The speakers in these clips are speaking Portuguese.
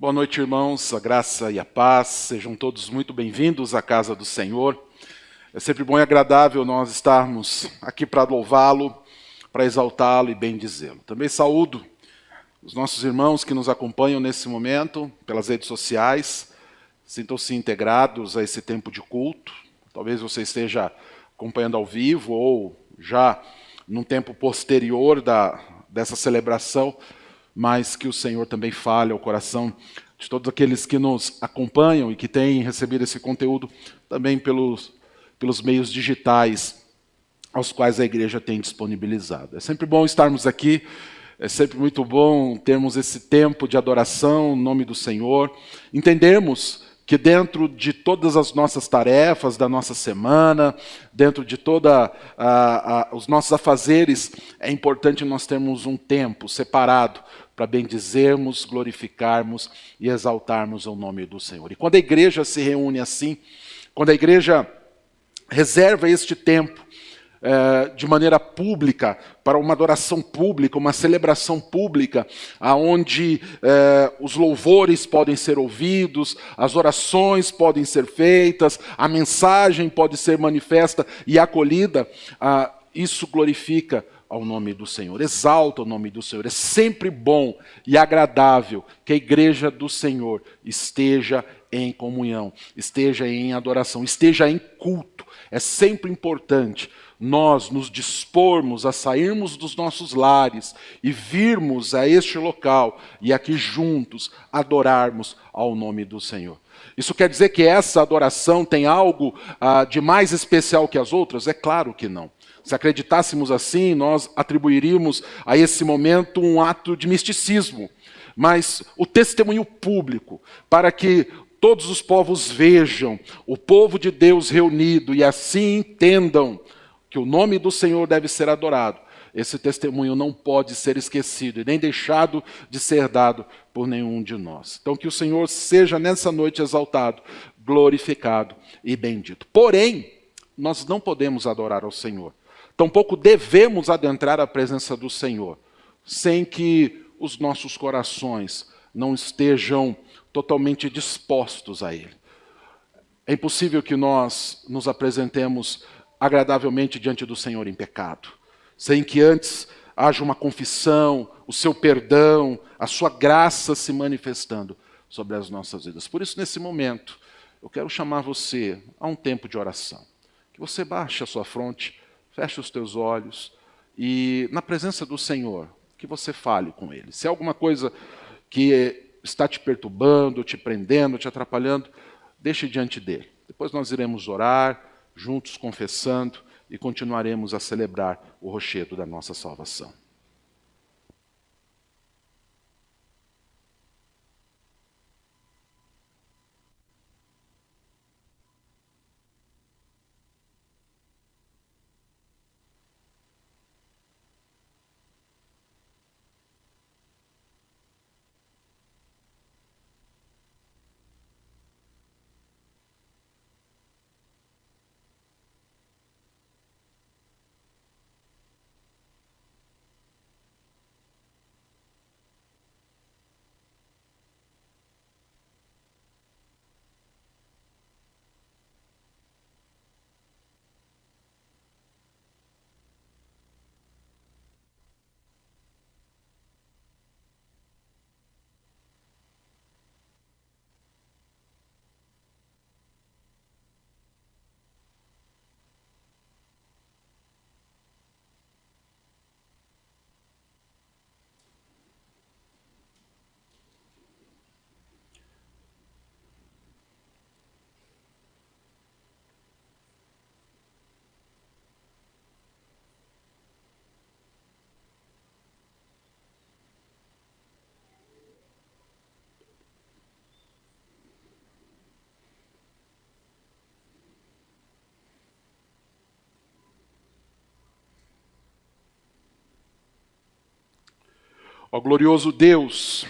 Boa noite, irmãos, a graça e a paz, sejam todos muito bem-vindos à casa do Senhor. É sempre bom e agradável nós estarmos aqui para louvá-lo, para exaltá-lo e bendizê-lo. Também saúdo os nossos irmãos que nos acompanham nesse momento pelas redes sociais, sintam-se integrados a esse tempo de culto. Talvez você esteja acompanhando ao vivo ou já num tempo posterior dessa celebração, mas que o Senhor também fale ao coração de todos aqueles que nos acompanham e que têm recebido esse conteúdo também pelos meios digitais aos quais a igreja tem disponibilizado. É sempre bom estarmos aqui, é sempre muito bom termos esse tempo de adoração no nome do Senhor. Entendemos que dentro de todas as nossas tarefas da nossa semana, dentro de os nossos afazeres, é importante nós termos um tempo separado para bendizermos, glorificarmos e exaltarmos o nome do Senhor. E quando a igreja se reúne assim, quando a igreja reserva este tempo de maneira pública, para uma adoração pública, uma celebração pública, onde os louvores podem ser ouvidos, as orações podem ser feitas, a mensagem pode ser manifesta e acolhida, isso glorifica ao nome do Senhor, exalta o nome do Senhor. É sempre bom e agradável que a igreja do Senhor esteja em comunhão, esteja em adoração, esteja em culto. É sempre importante nós nos dispormos a sairmos dos nossos lares e virmos a este local e aqui juntos adorarmos ao nome do Senhor. Isso quer dizer que essa adoração tem algo de mais especial que as outras? É claro que não. Se acreditássemos assim, nós atribuiríamos a esse momento um ato de misticismo. Mas o testemunho público, para que todos os povos vejam o povo de Deus reunido e assim entendam que o nome do Senhor deve ser adorado, esse testemunho não pode ser esquecido e nem deixado de ser dado por nenhum de nós. Então que o Senhor seja nessa noite exaltado, glorificado e bendito. Porém, nós não podemos adorar ao Senhor. Tampouco devemos adentrar a presença do Senhor, sem que os nossos corações não estejam totalmente dispostos a Ele. É impossível que nós nos apresentemos agradavelmente diante do Senhor em pecado, sem que antes haja uma confissão, o seu perdão, a sua graça se manifestando sobre as nossas vidas. Por isso, nesse momento, eu quero chamar você a um tempo de oração. Que você baixe a sua fronte, feche os teus olhos e, na presença do Senhor, que você fale com Ele. Se há alguma coisa que está te perturbando, te prendendo, te atrapalhando, deixe diante dEle. Depois nós iremos orar, juntos confessando, e continuaremos a celebrar o rochedo da nossa salvação. Ó glorioso Deus,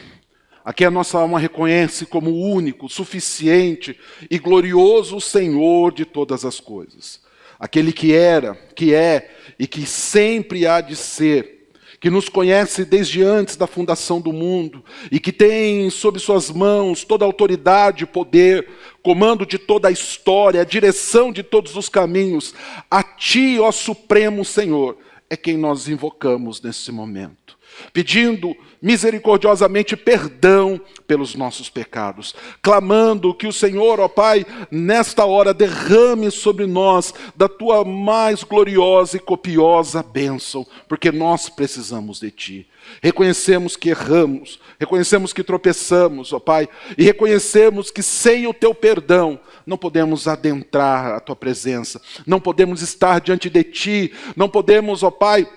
aqui a nossa alma reconhece como único, suficiente e glorioso Senhor de todas as coisas. Aquele que era, que é e que sempre há de ser, que nos conhece desde antes da fundação do mundo e que tem sob suas mãos toda a autoridade, poder, comando de toda a história, a direção de todos os caminhos, a Ti, ó Supremo Senhor, é quem nós invocamos nesse momento, pedindo misericordiosamente perdão pelos nossos pecados, clamando que o Senhor, ó Pai, nesta hora derrame sobre nós da Tua mais gloriosa e copiosa bênção, porque nós precisamos de Ti. Reconhecemos que erramos, reconhecemos que tropeçamos, ó Pai, e reconhecemos que sem o Teu perdão não podemos adentrar a Tua presença, não podemos estar diante de Ti, não podemos, ó Pai,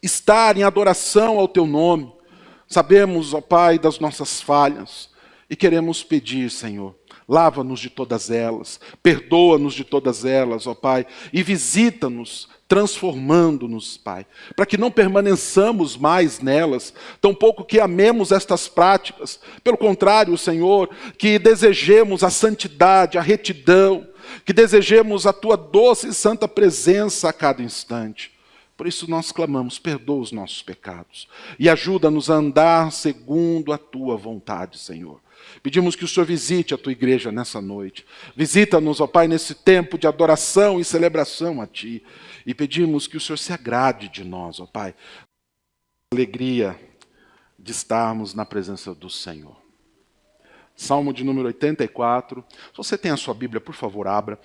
estar em adoração ao Teu nome. Sabemos, ó Pai, das nossas falhas e queremos pedir, Senhor, lava-nos de todas elas, perdoa-nos de todas elas, ó Pai, e visita-nos, transformando-nos, Pai, para que não permaneçamos mais nelas, tampouco que amemos estas práticas. Pelo contrário, Senhor, que desejemos a santidade, a retidão, que desejemos a Tua doce e santa presença a cada instante. Por isso nós clamamos, perdoa os nossos pecados e ajuda-nos a andar segundo a Tua vontade, Senhor. Pedimos que o Senhor visite a Tua igreja nessa noite. Visita-nos, ó Pai, nesse tempo de adoração e celebração a Ti. E pedimos que o Senhor se agrade de nós, ó Pai. Alegria de estarmos na presença do Senhor. Salmo de número 84. Se você tem a sua Bíblia, por favor, abra.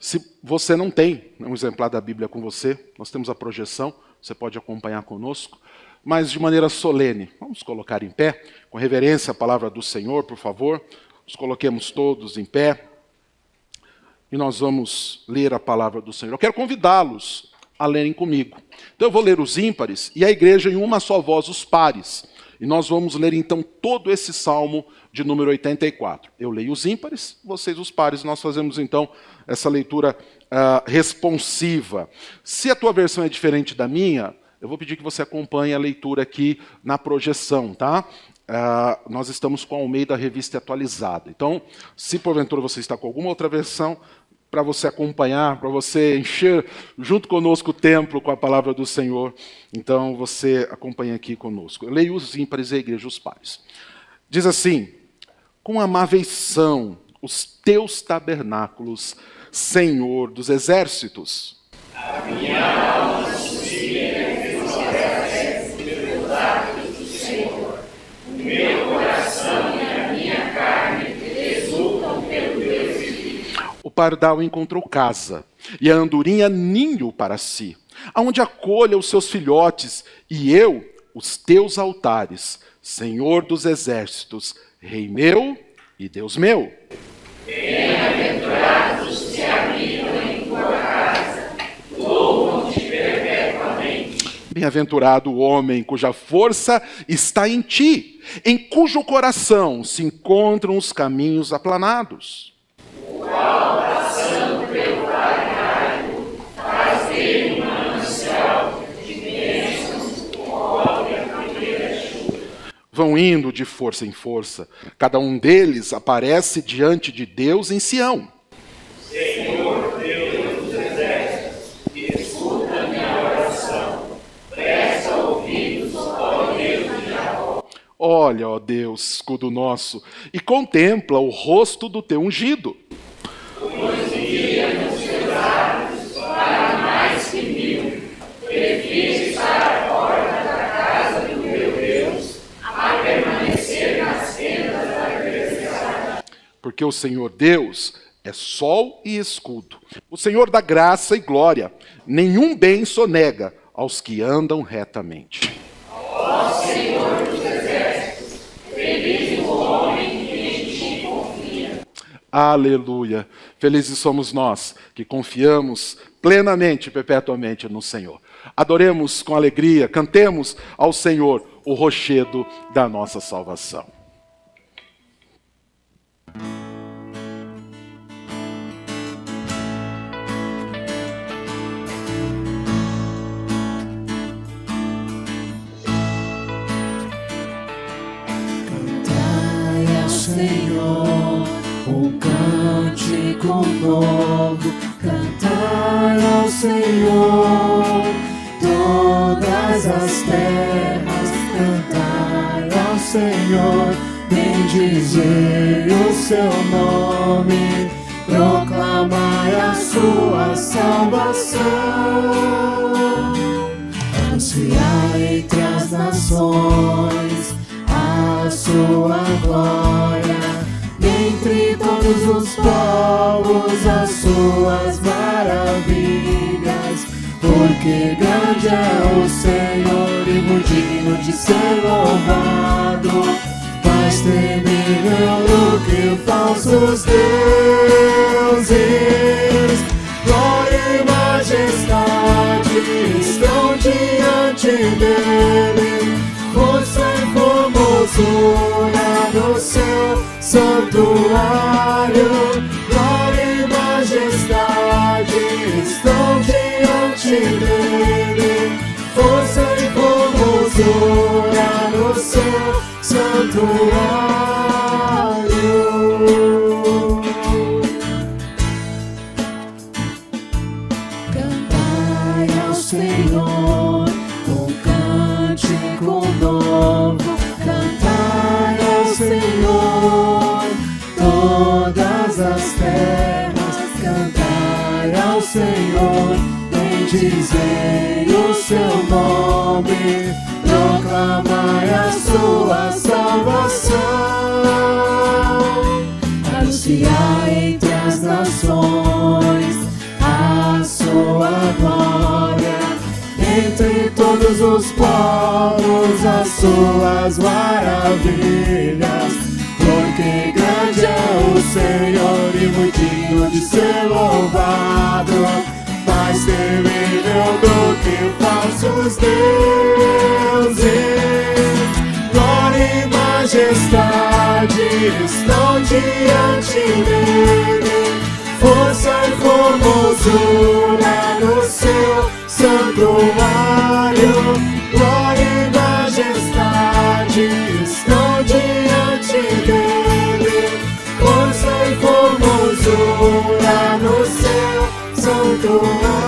Se você não tem um exemplar da Bíblia com você, nós temos a projeção, você pode acompanhar conosco, mas de maneira solene. Vamos colocar em pé, com reverência à palavra do Senhor, por favor. Nos coloquemos todos em pé e nós vamos ler a palavra do Senhor. Eu quero convidá-los a lerem comigo. Então eu vou ler os ímpares e a igreja em uma só voz os pares. E nós vamos ler então todo esse salmo de número 84. Eu leio os ímpares, vocês os pares. Nós fazemos então essa leitura responsiva. Se a tua versão é diferente da minha, eu vou pedir que você acompanhe a leitura aqui na projeção, tá? Nós estamos com a Almeida Revista Atualizada. Então, se porventura você está com alguma outra versão, para você acompanhar, para você encher junto conosco o templo com a palavra do Senhor, então você acompanha aqui conosco. Eu leio os ímpares e a igreja os pares. Diz assim: com amáveis são os teus tabernáculos, Senhor dos exércitos. A minha alma suspira entre os pelo atos do Senhor. O meu coração e a minha carne exultam pelo Deus vivo. O pardal encontrou casa, e a andorinha ninho para si, aonde acolha os seus filhotes, e eu, os teus altares, Senhor dos exércitos, Rei meu e Deus meu. Bem-aventurados os que habitam em tua casa, louvam-te perpetuamente. Bem-aventurado o homem cuja força está em ti, em cujo coração se encontram os caminhos aplanados. O qual, passando pelo vale, faz dele um manancial de bênçãos, cobre a primeira chuva. Vão indo de força em força, cada um deles aparece diante de Deus em Sião. Senhor, Deus dos exércitos, escuta minha oração, presta ouvidos, ó Deus de Jacó. Olha, ó Deus, escudo nosso, e contempla o rosto do teu ungido. Pois envia nos teus atos para mais que 1000, prefiro estar à porta da casa do meu Deus, a permanecer nas tendas da adversidade. Porque o Senhor Deus é sol e escudo, o Senhor dá graça e glória, nenhum bem sonega aos que andam retamente. Ó Senhor dos exércitos, feliz o homem que em ti confia. Aleluia! Felizes somos nós que confiamos plenamente e perpetuamente no Senhor. Adoremos com alegria, cantemos ao Senhor o rochedo da nossa salvação. Cantai ao Senhor um cântico novo, cantai ao Senhor todas as terras, cantai ao Senhor, bendizei o seu nome, proclamai a sua salvação. Anunciai entre as nações a sua glória, dentre todos os povos as suas maravilhas, porque grande é o Senhor e muito digno de ser louvado, mais temível do que falsos deuses. Glória e majestade estão diante dele, força e formosura no seu santuário. Glória e majestade estão diante dele, força e formosura no seu santuário. Cantai ao Senhor um cântico novo, cantai ao Senhor todas as terras, cantai ao Senhor, bendizei o seu nome, proclamai a sua salvação. Anunciai entre as nações a sua glória, entre todos os povos as suas maravilhas, porque grande é o Senhor e muito digno de ser louvado, mais temível do que falsos deuses. Glória e majestade estão diante dele, força e formosura no seu santuário. Glória e majestade estão diante dele, força e formosura no seu santuário.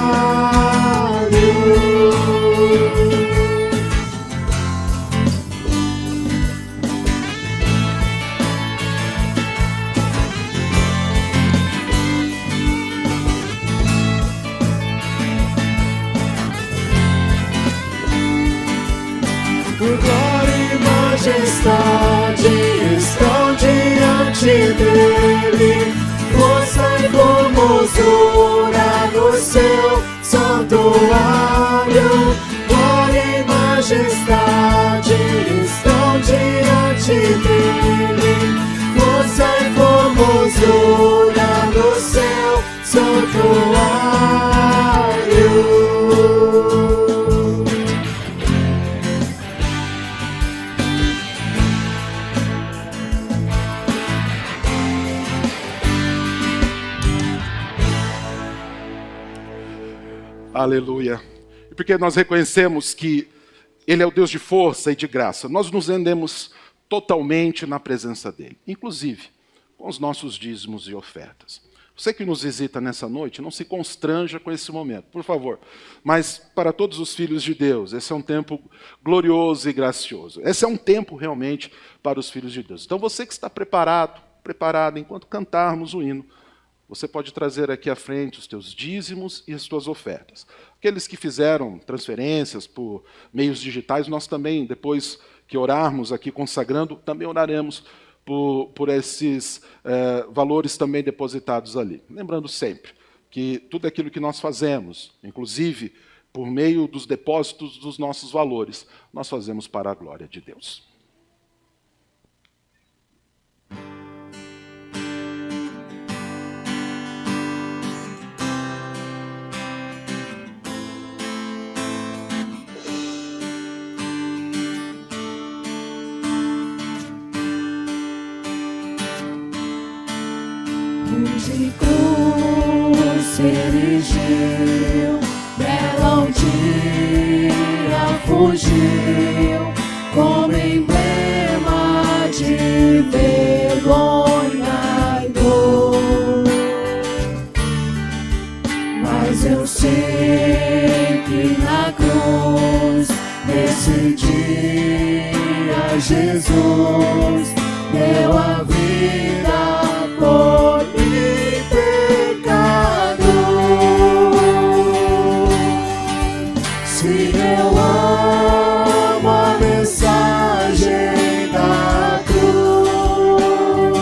Glória e majestade estão diante dele, força e formosura no seu santuário. Glória e majestade estão diante dele, força e formosura no seu santuário. Aleluia. E porque nós reconhecemos que Ele é o Deus de força e de graça, nós nos rendemos totalmente na presença dEle, inclusive com os nossos dízimos e ofertas. Você que nos visita nessa noite, não se constranja com esse momento, por favor. Mas para todos os filhos de Deus, esse é um tempo glorioso e gracioso. Esse é um tempo realmente para os filhos de Deus. Então você que está preparado enquanto cantarmos o hino, você pode trazer aqui à frente os teus dízimos e as tuas ofertas. Aqueles que fizeram transferências por meios digitais, nós também, depois que orarmos aqui consagrando, também oraremos por esses valores também depositados ali. Lembrando sempre que tudo aquilo que nós fazemos, inclusive por meio dos depósitos dos nossos valores, nós fazemos para a glória de Deus. De cruz se erigiu, dela um dia fugiu, como emblema de vergonha e dor. Mas eu sei que na cruz, nesse Jesus deu a vida por mim, pecado. Se eu amo a mensagem da cruz,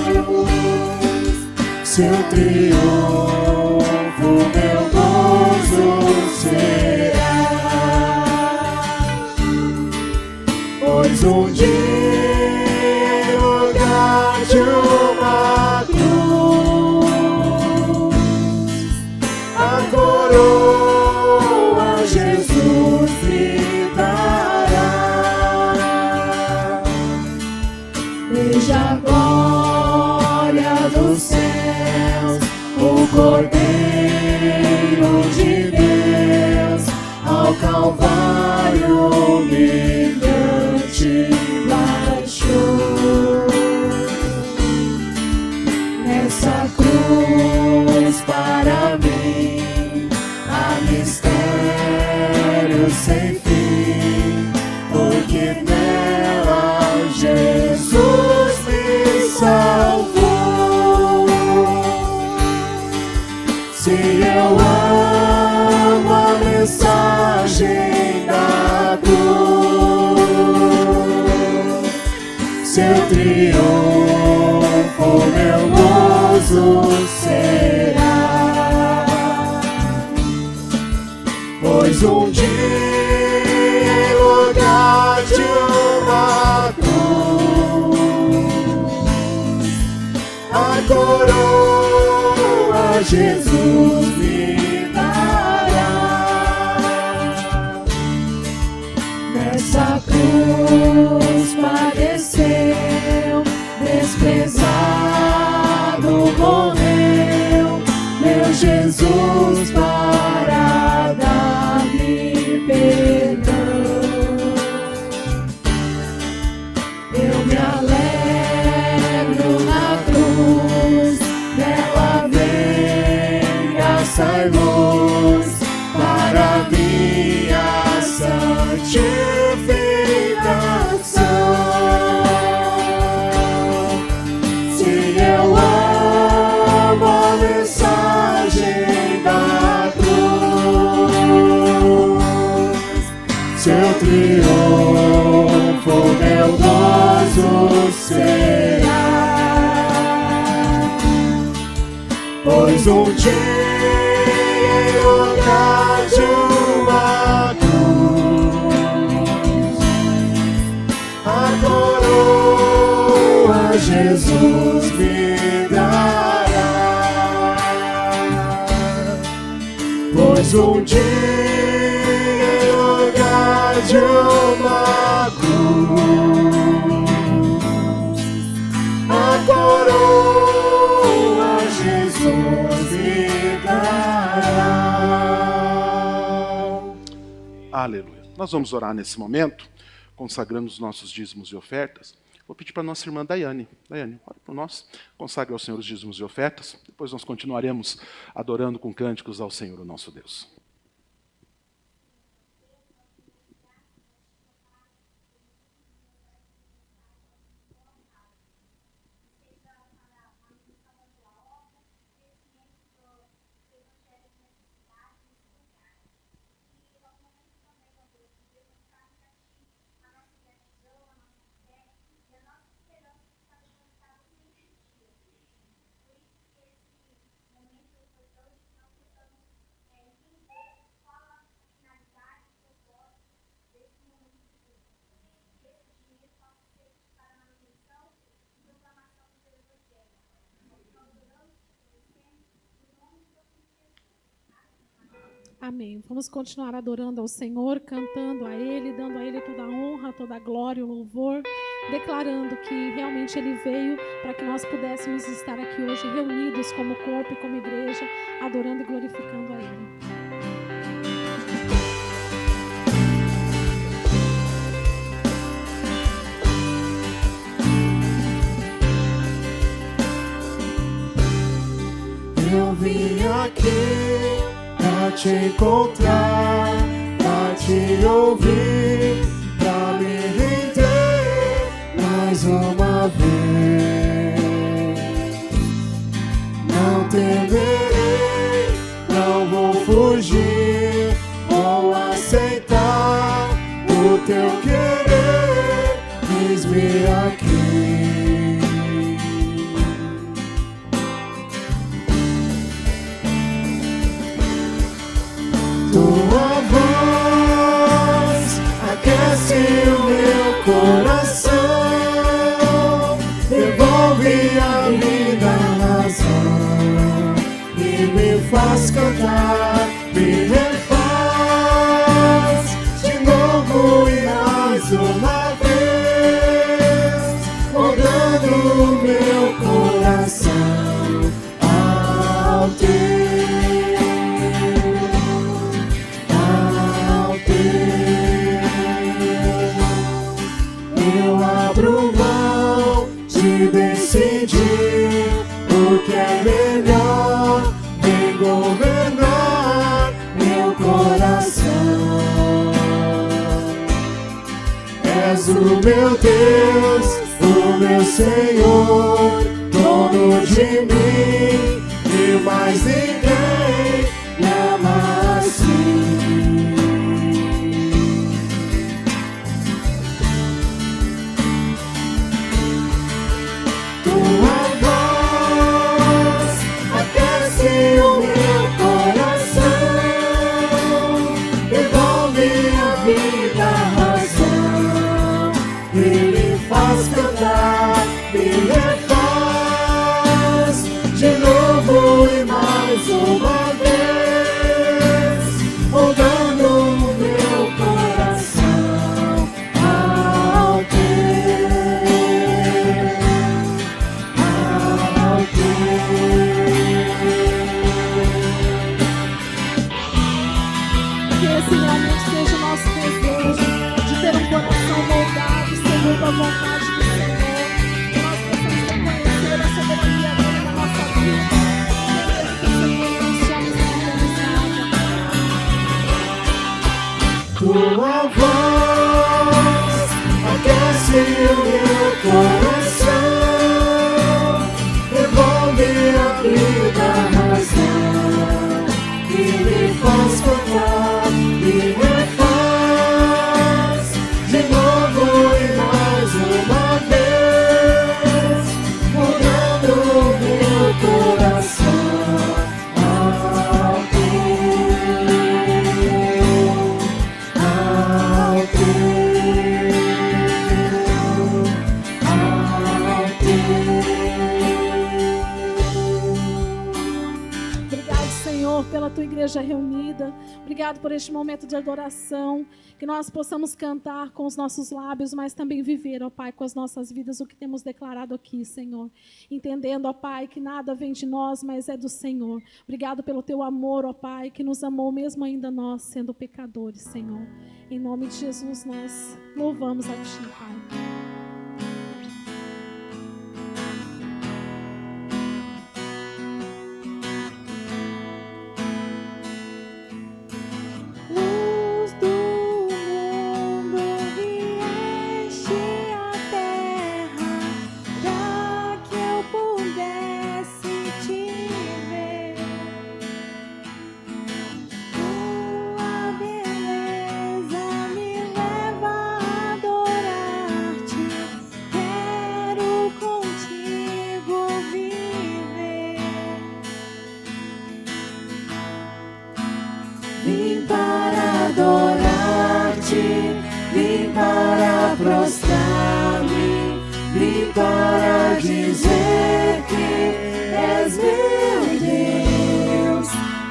seu triunfo meu gozo será. Pois um dia em lugar de uma cruz, a coroa Jesus me dará. Veja a glória dos céus, o Cordeiro de Deus, ao Calvário humilhante baixou. Nessa cruz para mim há mistério sem fim, porque nela Jesus me salvou. Se eu amo a mensagem da cruz, seu triunfo meu gozo será. Pois um dia em lugar de uma cruz, a coroa Jesus me dará. Nessa cruz padeceu, desprezado morreu, meu Jesus para dar-me perdão. Eu me alegro na cruz, dela vem graça e luz para minha santificação. Se eu amo a mensagem da cruz, seu triunfo meu gozo será. Pois um dia em lugar de uma cruz, a coroa Jesus me dará. Pois um dia em lugar de uma cruz, a coroa Jesus me dará. Aleluia. Nós vamos orar nesse momento, consagrando os nossos dízimos e ofertas. Vou pedir para a nossa irmã Daiane. Daiane, ore por nós. Consagre ao Senhor os dízimos e ofertas. Depois nós continuaremos adorando com cânticos ao Senhor, o nosso Deus. Amém. Vamos continuar adorando ao Senhor, cantando a Ele, dando a Ele toda a honra, toda a glória, o louvor, declarando que realmente Ele veio para que nós pudéssemos estar aqui hoje reunidos como corpo e como igreja, adorando e glorificando a Ele. Eu vim aqui pra te encontrar, pra te ouvir, pra me render mais uma vez. Não temerei, não vou fugir, vou aceitar o teu querer, eis-me aqui. Tua voz aquece o meu coração, devolve a vida, a razão, e me faz cantar, me refaz de novo e mais uma vez, moldando o meu coração ao teu. Eu abro mão de decidir o que é melhor, vem governar meu coração. És o meu Deus, o meu Senhor, dono de mim, e mais ninguém me ama assim. Tua voz aquece o meu coração, devolve a vida, a razão, e me faz cantar, me refaz de novo e mais uma vez, moldando o meu coração ao Que esse realmente seja o nosso desejo de ter um coração moldado segundo a vontade do Senhor. Que nós possamos reconhecer a soberania dele na nossa vida. Que o Senhor nos chame a realizar. Tua voz aquece o meu coração, devolve a vida, a razão, e me faz cantar, me refaz de novo e mais uma vez, mudando o meu coração ao Obrigado, Senhor, pela tua igreja reunida. Obrigado por este momento de adoração. Que nós possamos cantar com os nossos lábios, mas também viver, ó Pai, com as nossas vidas o que temos declarado aqui, Senhor. Entendendo, ó Pai, que nada vem de nós, mas é do Senhor. Obrigado pelo teu amor, ó Pai, que nos amou mesmo ainda nós sendo pecadores, Senhor. Em nome de Jesus nós louvamos a Ti, Pai. Luz do mundo, vieste à terra, para que eu pudesse te ver. Tua beleza me leva a adorar-te, quero contigo viver. Vim para adorar-te, vim para prostrar-me, vim para dizer que és meu Deus,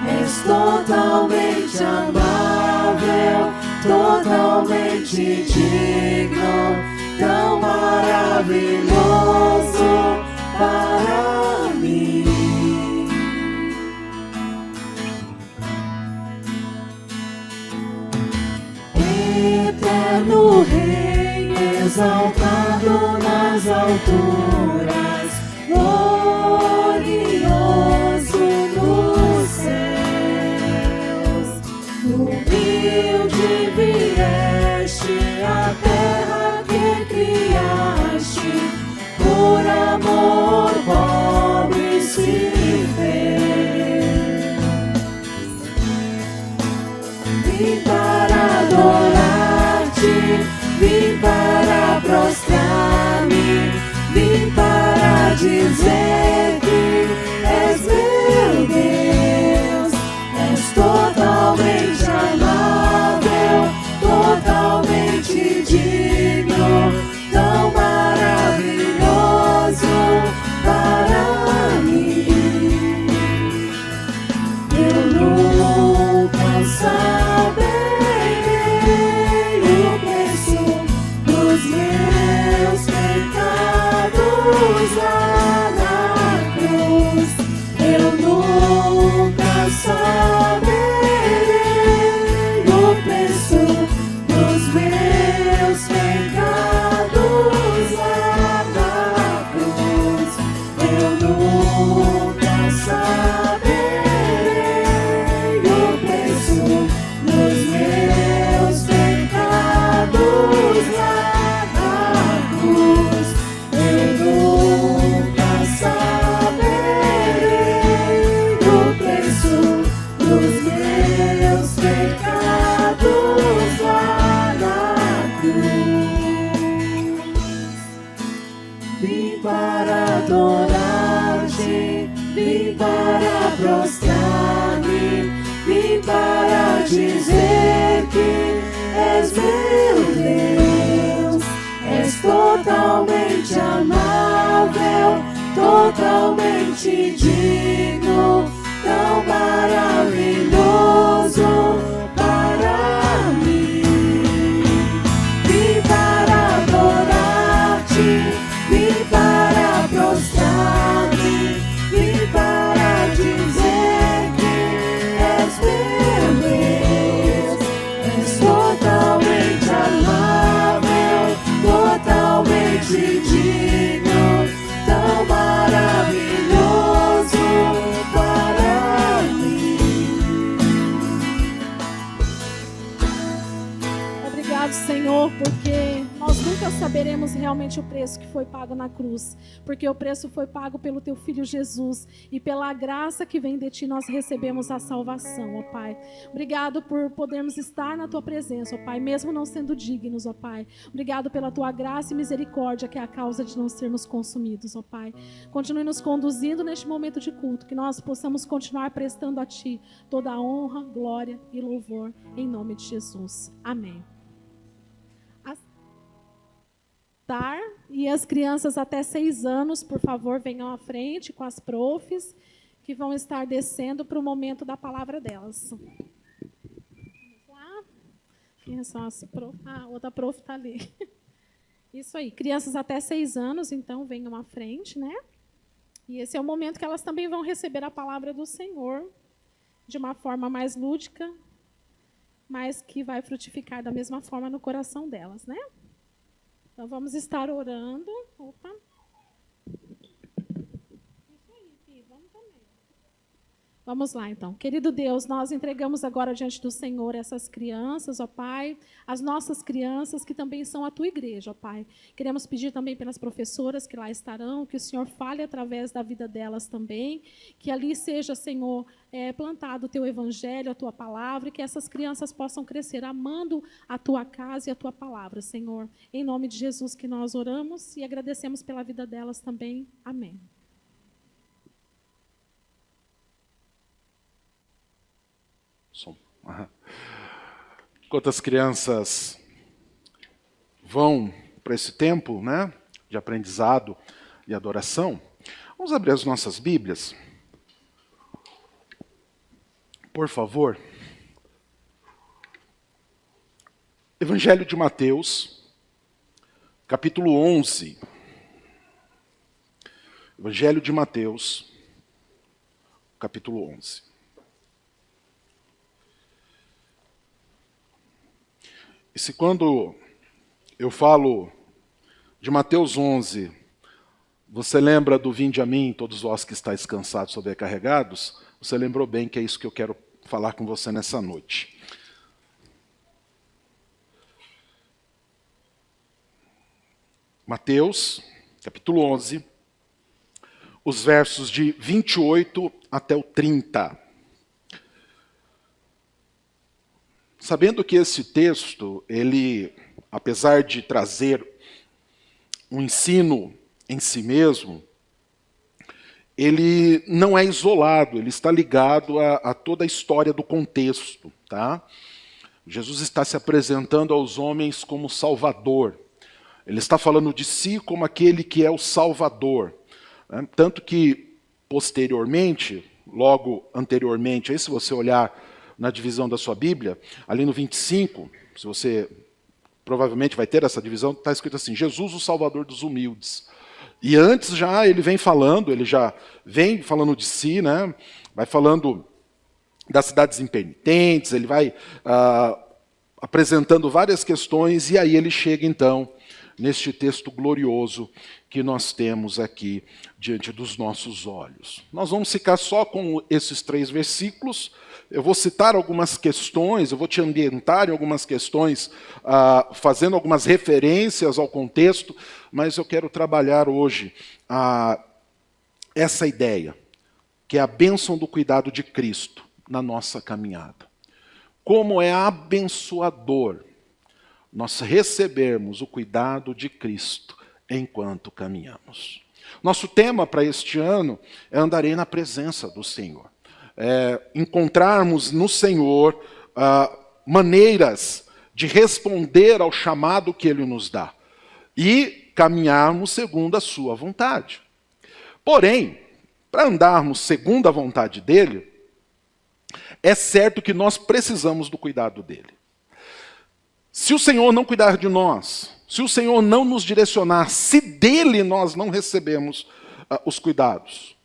és totalmente amável, totalmente digno, tão maravilhoso para mim. Eterno Rei, exaltado nas alturas, glorioso nos céus, humilde vieste à terra que criaste, vim para dizer que és meu Deus, és totalmente amável, totalmente digno, tão maravilhoso para mim. Eu nunca saberei o preço dos meus pecados lá na cruz. Eu nunca saberei o preço dos meus pecados lá na cruz. Eu nunca saberei o preço dos meus pecados lá na cruz. Eu nunca saberei o preço dos meus pecados lá na cruz. Vim para adorar-te, vim para prostrar-me, vim para dizer que és meu Deus, és totalmente amável, totalmente digno, tão maravilhoso para mim. Vim para adorar-te, vim para prostrar-me, vim para dizer que és meu Deus, és totalmente amável, totalmente digno, tão maravilhoso para mim. Obrigado, Senhor, porque nós nunca saberemos realmente o preço que foi pago na cruz, porque o preço foi pago pelo Teu Filho Jesus, e pela graça que vem de Ti nós recebemos a salvação, ó Pai. Obrigado por podermos estar na Tua presença, ó Pai, mesmo não sendo dignos, ó Pai. Obrigado pela Tua graça e misericórdia, que é a causa de não sermos consumidos, ó Pai. Continue nos conduzindo neste momento de culto, que nós possamos continuar prestando a Ti toda a honra, glória e louvor, em nome de Jesus. Amém. E as crianças até 6 anos, por favor, venham à frente com as profs, que vão estar descendo para o momento da palavra delas. Vamos lá. Quem são as profs? Ah, outra prof está ali. Isso aí. Crianças até 6 anos, então, venham à frente, né? E esse é o momento que elas também vão receber a palavra do Senhor, de uma forma mais lúdica, mas que vai frutificar da mesma forma no coração delas, né? Então, vamos estar orando. Opa. Isso aí, filho. Vamos também. Vamos lá, então. Querido Deus, nós entregamos agora diante do Senhor essas crianças, ó Pai, as nossas crianças que também são a Tua igreja, ó Pai. Queremos pedir também pelas professoras que lá estarão, que o Senhor fale através da vida delas também, que ali seja, Senhor, plantado o Teu Evangelho, a Tua palavra, e que essas crianças possam crescer amando a Tua casa e a Tua palavra, Senhor. Em nome de Jesus que nós oramos e agradecemos pela vida delas também. Amém. Enquanto as crianças vão para esse tempo, né, de aprendizado e adoração, vamos abrir as nossas Bíblias. Por favor. Evangelho de Mateus, capítulo 11. Evangelho de Mateus, capítulo 11. E se quando eu falo de Mateus 11, você lembra do vinde a mim, todos vós que estáis cansados, sobrecarregados, você lembrou bem que é isso que eu quero falar com você nessa noite. Mateus, capítulo 11, os versos de 28 até o 30. Sabendo que esse texto, ele, apesar de trazer um ensino em si mesmo, ele não é isolado, ele está ligado a toda a história do contexto. Tá? Jesus está se apresentando aos homens como Salvador. Ele está falando de si como aquele que é o Salvador. Né? Tanto que, posteriormente, logo anteriormente, aí se você olhar na divisão da sua Bíblia, ali no 25, se você provavelmente vai ter essa divisão, está escrito assim, Jesus, o Salvador dos humildes. E antes já ele já vem falando de si, né? Vai falando das cidades impenitentes, ele vai apresentando várias questões, e aí ele chega então neste texto glorioso que nós temos aqui diante dos nossos olhos. Nós vamos ficar só com esses 3 versículos. Eu vou citar algumas questões, eu vou te ambientar em algumas questões, fazendo algumas referências ao contexto, mas eu quero trabalhar hoje essa ideia, que é a bênção do cuidado de Cristo na nossa caminhada. Como é abençoador nós recebermos o cuidado de Cristo enquanto caminhamos. Nosso tema para este ano é andarei na presença do Senhor. Encontrarmos no Senhor maneiras de responder ao chamado que Ele nos dá e caminharmos segundo a sua vontade. Porém, para andarmos segundo a vontade dEle, é certo que nós precisamos do cuidado dEle. Se o Senhor não cuidar de nós, se o Senhor não nos direcionar, se dEle nós não recebemos os cuidados,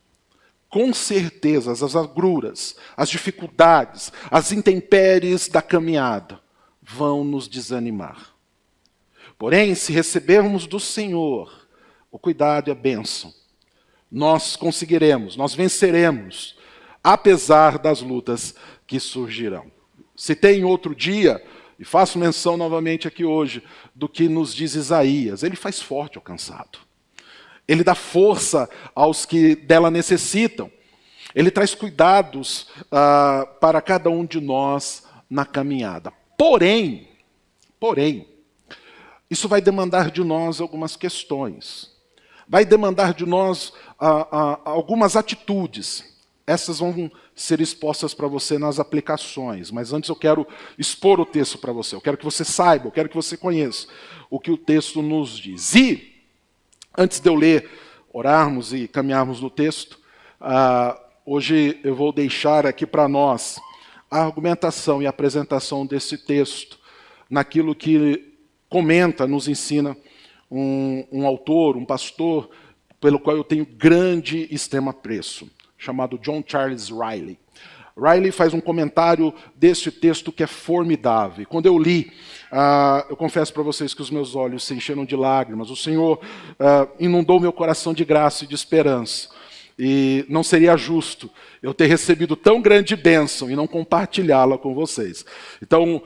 com certeza as agruras, as dificuldades, as intempéries da caminhada vão nos desanimar. Porém, se recebermos do Senhor o cuidado e a bênção, nós conseguiremos, nós venceremos, apesar das lutas que surgirão. Citei em outro dia, e faço menção novamente aqui hoje, do que nos diz Isaías. Ele faz forte ao cansado. Ele dá força aos que dela necessitam. Ele traz cuidados para cada um de nós na caminhada. Porém, isso vai demandar de nós algumas questões. Vai demandar de nós algumas atitudes. Essas vão ser expostas para você nas aplicações, mas antes eu quero expor o texto para você. Eu quero que você saiba, eu quero que você conheça o que o texto nos diz. E, antes de eu ler, orarmos e caminharmos no texto, hoje eu vou deixar aqui para nós a argumentação e a apresentação desse texto, naquilo que comenta, nos ensina um autor, um pastor, pelo qual eu tenho grande e extremo apreço, chamado John Charles Riley. Riley faz um comentário deste texto que é formidável. E quando eu li, eu confesso para vocês que os meus olhos se encheram de lágrimas. O Senhor inundou meu coração de graça e de esperança. E não seria justo eu ter recebido tão grande bênção e não compartilhá-la com vocês. Então,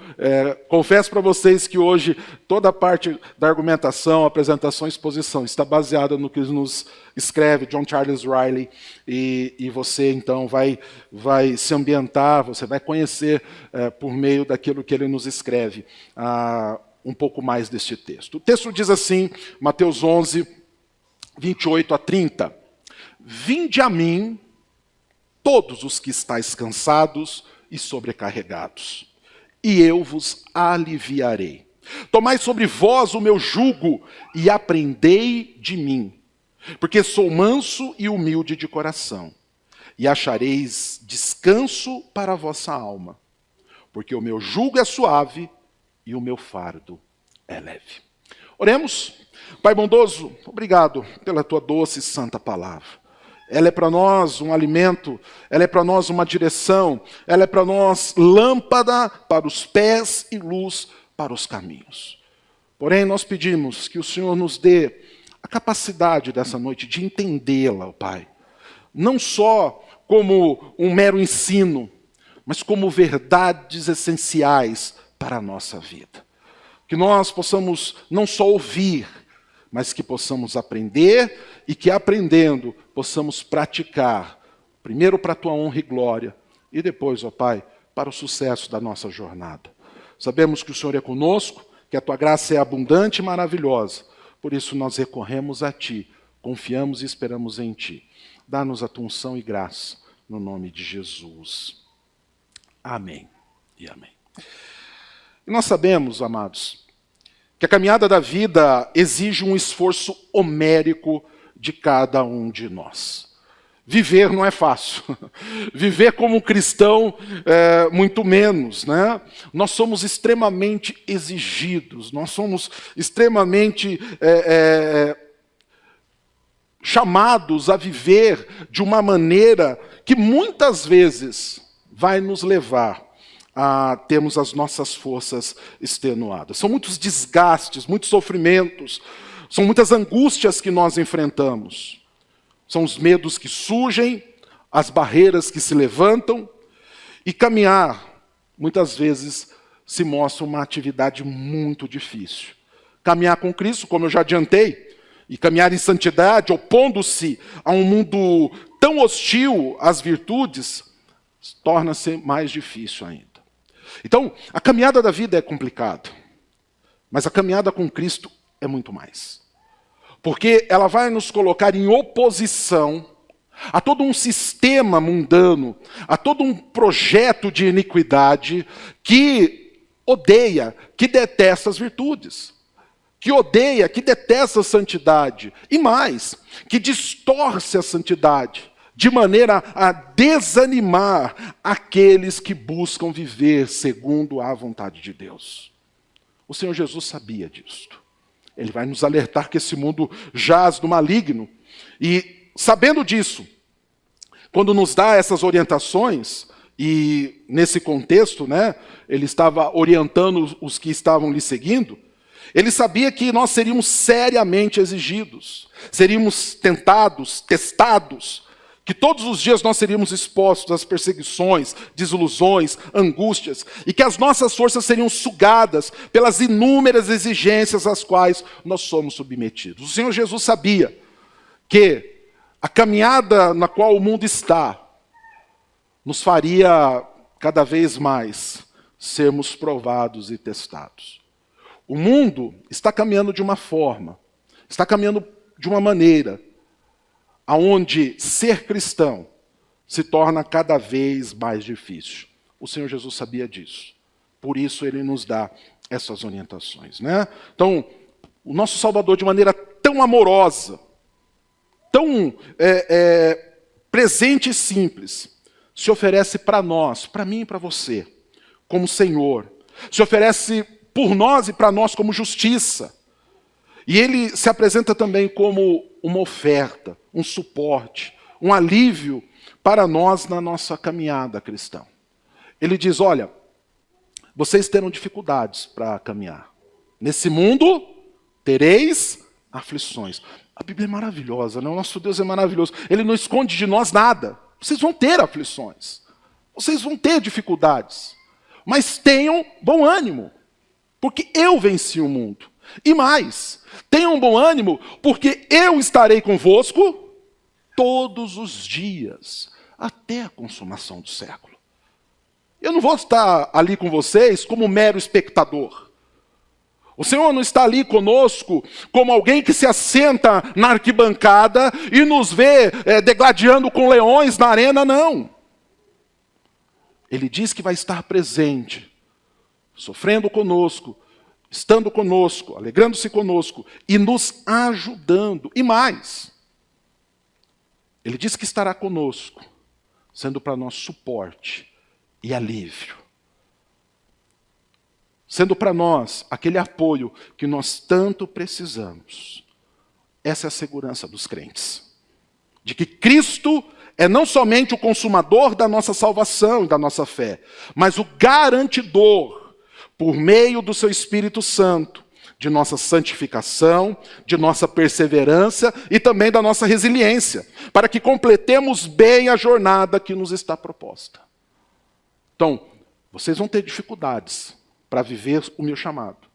confesso para vocês que hoje toda a parte da argumentação, apresentação e exposição está baseada no que nos escreve John Charles Riley, e você então vai se ambientar, você vai conhecer por meio daquilo que ele nos escreve um pouco mais deste texto. O texto diz assim, Mateus 11, 28 a 30. Vinde a mim, todos os que estáis cansados e sobrecarregados, e eu vos aliviarei. Tomai sobre vós o meu jugo e aprendei de mim, porque sou manso e humilde de coração, e achareis descanso para a vossa alma, porque o meu jugo é suave e o meu fardo é leve. Oremos. Pai bondoso, obrigado pela tua doce e santa palavra. Ela é para nós um alimento, ela é para nós uma direção, ela é para nós lâmpada para os pés e luz para os caminhos. Porém, nós pedimos que o Senhor nos dê a capacidade dessa noite de entendê-la, Pai. Não só como um mero ensino, mas como verdades essenciais para a nossa vida. Que nós possamos não só ouvir, mas que possamos aprender e que, aprendendo, possamos praticar, primeiro para a tua honra e glória, e depois, ó Pai, para o sucesso da nossa jornada. Sabemos que o Senhor é conosco, que a tua graça é abundante e maravilhosa, por isso nós recorremos a Ti, Confiamos e esperamos em Ti. Dá-nos a Tua unção e graça, no nome de Jesus. Amém e amém. E nós sabemos, amados, que a caminhada da vida exige um esforço homérico de cada um de nós. Viver não é fácil. Viver como cristão, muito menos, né? Nós somos extremamente exigidos, nós somos extremamente chamados a viver de uma maneira que muitas vezes vai nos levar a termos as nossas forças extenuadas. São muitos desgastes, muitos sofrimentos, são muitas angústias que nós enfrentamos. São os medos que surgem, as barreiras que se levantam, e caminhar, muitas vezes, se mostra uma atividade muito difícil. Caminhar com Cristo, como eu já adiantei, e caminhar em santidade, opondo-se a um mundo tão hostil às virtudes, torna-se mais difícil ainda. Então, a caminhada da vida é complicada, mas a caminhada com Cristo é muito mais. Porque ela vai nos colocar em oposição a todo um sistema mundano, a todo um projeto de iniquidade que odeia, que detesta as virtudes, que odeia, que detesta a santidade, e mais, que distorce a santidade, de maneira a desanimar aqueles que buscam viver segundo a vontade de Deus. O Senhor Jesus sabia disto. Ele vai nos alertar que esse mundo jaz no maligno. E, sabendo disso, quando nos dá essas orientações, e nesse contexto, né, ele estava orientando os que estavam lhe seguindo, ele sabia que nós seríamos seriamente exigidos, seríamos tentados, testados, que todos os dias nós seríamos expostos às perseguições, desilusões, angústias, e que as nossas forças seriam sugadas pelas inúmeras exigências às quais nós somos submetidos. O Senhor Jesus sabia que a caminhada na qual o mundo está nos faria cada vez mais sermos provados e testados. O mundo está caminhando de uma forma, está caminhando de uma maneira, aonde ser cristão se torna cada vez mais difícil. O Senhor Jesus sabia disso. Por isso ele nos dá essas orientações, né? Então, o nosso Salvador, de maneira tão amorosa, tão presente e simples, se oferece para nós, para mim e para você, como Senhor. Se oferece por nós e para nós como justiça. E ele se apresenta também como uma oferta, um suporte, um alívio para nós na nossa caminhada cristã. Ele diz, olha, vocês terão dificuldades para caminhar. Nesse mundo tereis aflições. A Bíblia é maravilhosa, né? O nosso Deus é maravilhoso. Ele não esconde de nós nada. Vocês vão ter aflições. Vocês vão ter dificuldades. Mas tenham bom ânimo, porque eu venci o mundo. E mais, tenham bom ânimo, porque eu estarei convosco todos os dias, até a consumação do século. Eu não vou estar ali com vocês como mero espectador. O Senhor não está ali conosco como alguém que se assenta na arquibancada e nos vê degladiando com leões na arena, não. Ele diz que vai estar presente, sofrendo conosco, estando conosco, alegrando-se conosco e nos ajudando. E mais, ele diz que estará conosco, sendo para nós suporte e alívio. Sendo para nós aquele apoio que nós tanto precisamos. Essa é a segurança dos crentes. De que Cristo é não somente o consumador da nossa salvação e da nossa fé, mas o garantidor, por meio do seu Espírito Santo, de nossa santificação, de nossa perseverança e também da nossa resiliência, para que completemos bem a jornada que nos está proposta. Então, vocês vão ter dificuldades para viver o meu chamado,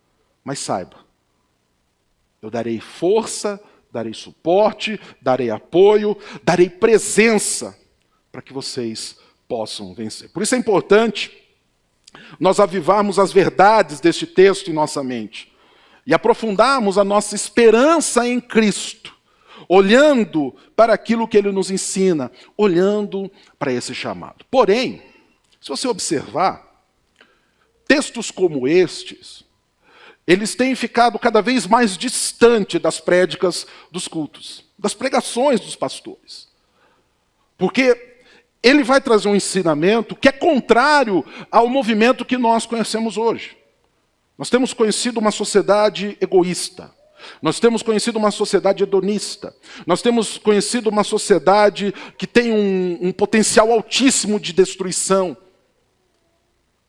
mas saiba, eu darei força, darei suporte, darei apoio, darei presença para que vocês possam vencer. Por isso é importante nós avivarmos as verdades deste texto em nossa mente e aprofundarmos a nossa esperança em Cristo, olhando para aquilo que ele nos ensina, olhando para esse chamado. Porém, se você observar, textos como estes, eles têm ficado cada vez mais distante das prédicas dos cultos, das pregações dos pastores. Porque ele vai trazer um ensinamento que é contrário ao movimento que nós conhecemos hoje. Nós temos conhecido uma sociedade egoísta. Nós temos conhecido uma sociedade hedonista. Nós temos conhecido uma sociedade que tem um potencial altíssimo de destruição.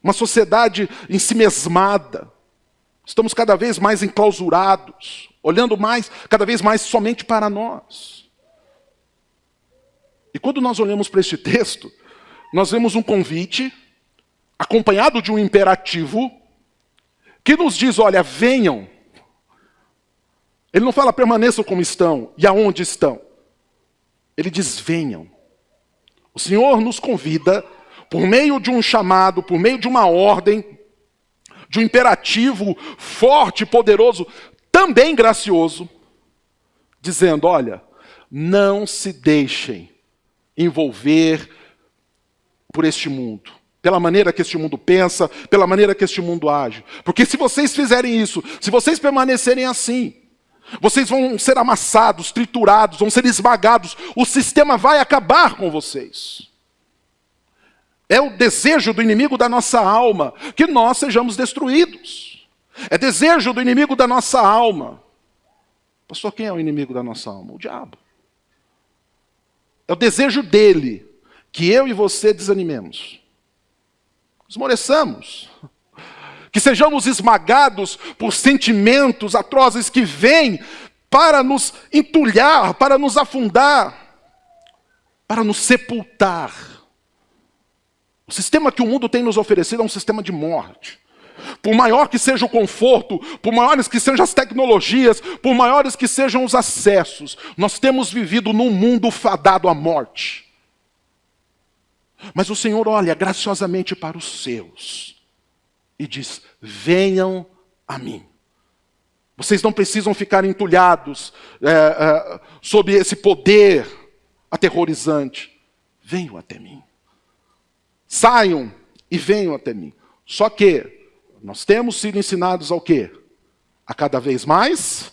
Uma sociedade ensimesmada. Estamos cada vez mais enclausurados, olhando cada vez mais somente para nós. E quando nós olhamos para este texto, nós vemos um convite, acompanhado de um imperativo, que nos diz, olha, venham. Ele não fala permaneçam como estão e aonde estão. Ele diz venham. O Senhor nos convida, por meio de um chamado, por meio de uma ordem, de um imperativo forte, poderoso, também gracioso, dizendo, olha, não se deixem envolver por este mundo, pela maneira que este mundo pensa, pela maneira que este mundo age. Porque se vocês fizerem isso, se vocês permanecerem assim, vocês vão ser amassados, triturados, vão ser esmagados, o sistema vai acabar com vocês. É o desejo do inimigo da nossa alma que nós sejamos destruídos. É desejo do inimigo da nossa alma. Pastor, quem é o inimigo da nossa alma? O diabo. É o desejo dele que eu e você desanimemos. Esmoreçamos. Que sejamos esmagados por sentimentos atrozes que vêm para nos entulhar, para nos afundar, para nos sepultar. O sistema que o mundo tem nos oferecido é um sistema de morte. Por maior que seja o conforto, por maiores que sejam as tecnologias, por maiores que sejam os acessos, nós temos vivido num mundo fadado à morte. Mas o Senhor olha graciosamente para os seus e diz, venham a mim. Vocês não precisam ficar entulhados sob esse poder aterrorizante. Venham até mim. Saiam e venham até mim. Só que nós temos sido ensinados ao quê? A cada vez mais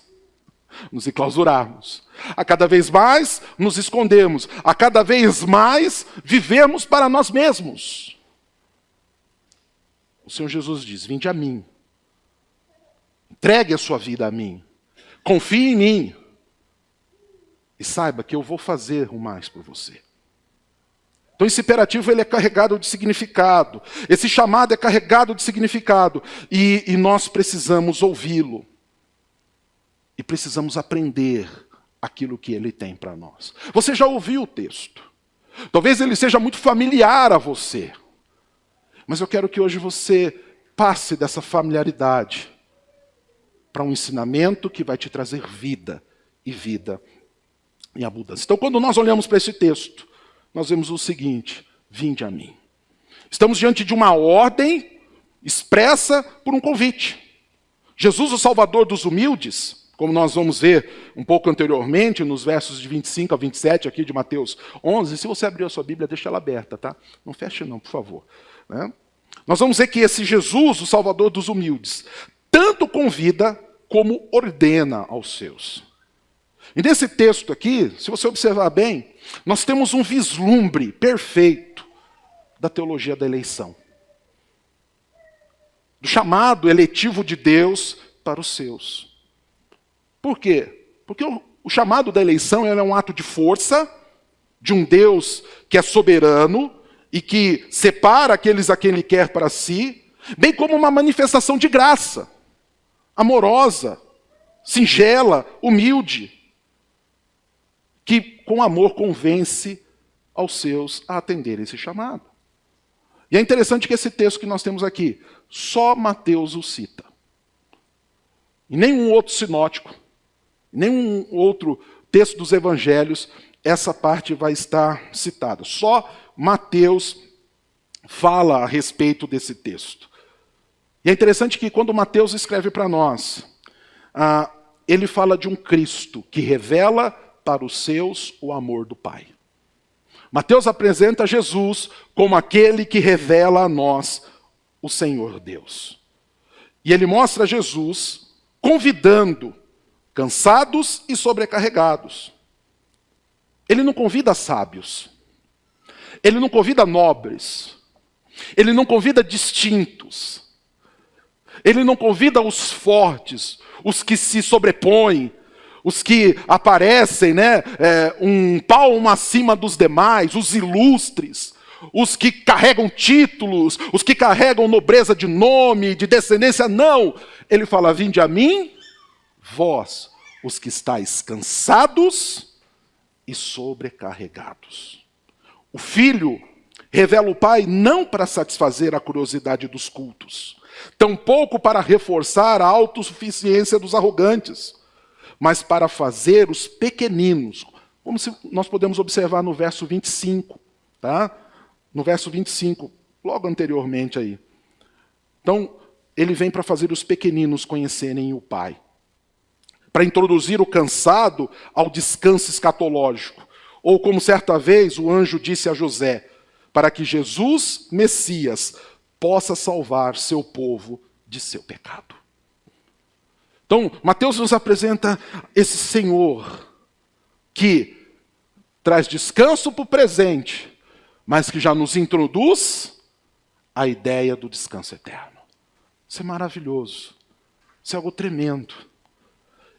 nos enclausurarmos. A cada vez mais nos escondemos. A cada vez mais vivemos para nós mesmos. O Senhor Jesus diz, vinde a mim. Entregue a sua vida a mim. Confie em mim. E saiba que eu vou fazer o mais por você. Então esse imperativo ele é carregado de significado. Esse chamado é carregado de significado. E nós precisamos ouvi-lo. E precisamos aprender aquilo que ele tem para nós. Você já ouviu o texto. Talvez ele seja muito familiar a você. Mas eu quero que hoje você passe dessa familiaridade para um ensinamento que vai te trazer vida e vida em abundância. Então quando nós olhamos para esse texto, nós vemos o seguinte, vinde a mim. Estamos diante de uma ordem expressa por um convite. Jesus, o Salvador dos humildes, como nós vamos ver um pouco anteriormente, nos versos de 25 a 27 aqui de Mateus 11, se você abrir a sua Bíblia, deixa ela aberta, tá? Não feche não, por favor. Né? Nós vamos ver que esse Jesus, o Salvador dos humildes, tanto convida como ordena aos seus. E nesse texto aqui, se você observar bem, nós temos um vislumbre perfeito da teologia da eleição. Do chamado eletivo de Deus para os seus. Por quê? Porque o chamado da eleição é um ato de força de um Deus que é soberano e que separa aqueles a quem Ele quer para si, bem como uma manifestação de graça, amorosa, singela, humilde, que com amor convence aos seus a atender esse chamado. E é interessante que esse texto que nós temos aqui, só Mateus o cita. E nenhum outro sinótico, nenhum outro texto dos evangelhos, essa parte vai estar citada. Só Mateus fala a respeito desse texto. E é interessante que quando Mateus escreve para nós, ele fala de um Cristo que revela para os seus o amor do Pai. Mateus apresenta Jesus como aquele que revela a nós o Senhor Deus. E ele mostra Jesus convidando cansados e sobrecarregados. Ele não convida sábios. Ele não convida nobres. Ele não convida distintos. Ele não convida os fortes, os que se sobrepõem, os que aparecem, um palmo acima dos demais, os ilustres, os que carregam títulos, os que carregam nobreza de nome, de descendência. Não! Ele fala: vinde a mim, vós, os que estáis cansados e sobrecarregados. O Filho revela o Pai não para satisfazer a curiosidade dos cultos, tampouco para reforçar a autossuficiência dos arrogantes, mas para fazer os pequeninos, como nós podemos observar no verso 25, tá? No verso 25, logo anteriormente aí. Então, ele vem para fazer os pequeninos conhecerem o Pai, para introduzir o cansado ao descanso escatológico, ou como certa vez o anjo disse a José, para que Jesus, Messias, possa salvar seu povo de seu pecado. Então, Mateus nos apresenta esse Senhor que traz descanso para o presente, mas que já nos introduz a ideia do descanso eterno. Isso é maravilhoso. Isso é algo tremendo.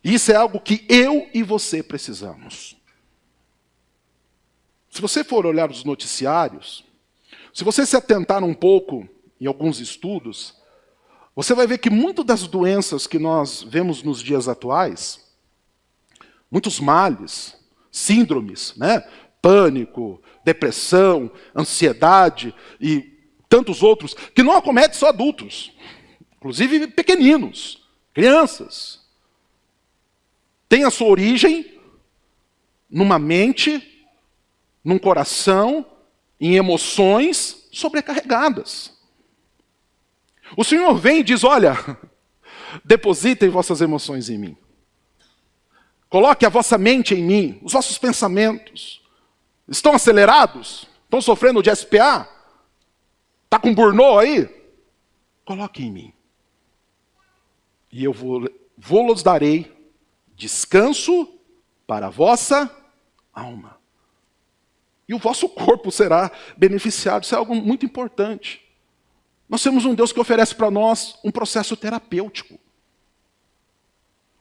Isso é algo que eu e você precisamos. Se você for olhar os noticiários, se você se atentar um pouco em alguns estudos, você vai ver que muitas das doenças que nós vemos nos dias atuais, muitos males, síndromes, pânico, depressão, ansiedade e tantos outros, que não acometem só adultos, inclusive pequeninos, crianças, tem a sua origem numa mente, num coração, em emoções sobrecarregadas. O Senhor vem e diz: olha, depositem vossas emoções em mim. Coloque a vossa mente em mim, os vossos pensamentos. Estão acelerados? Estão sofrendo de SPA? Está com burnout aí? Coloque em mim. E eu vos darei descanso para a vossa alma. E o vosso corpo será beneficiado. Isso é algo muito importante. Nós temos um Deus que oferece para nós um processo terapêutico.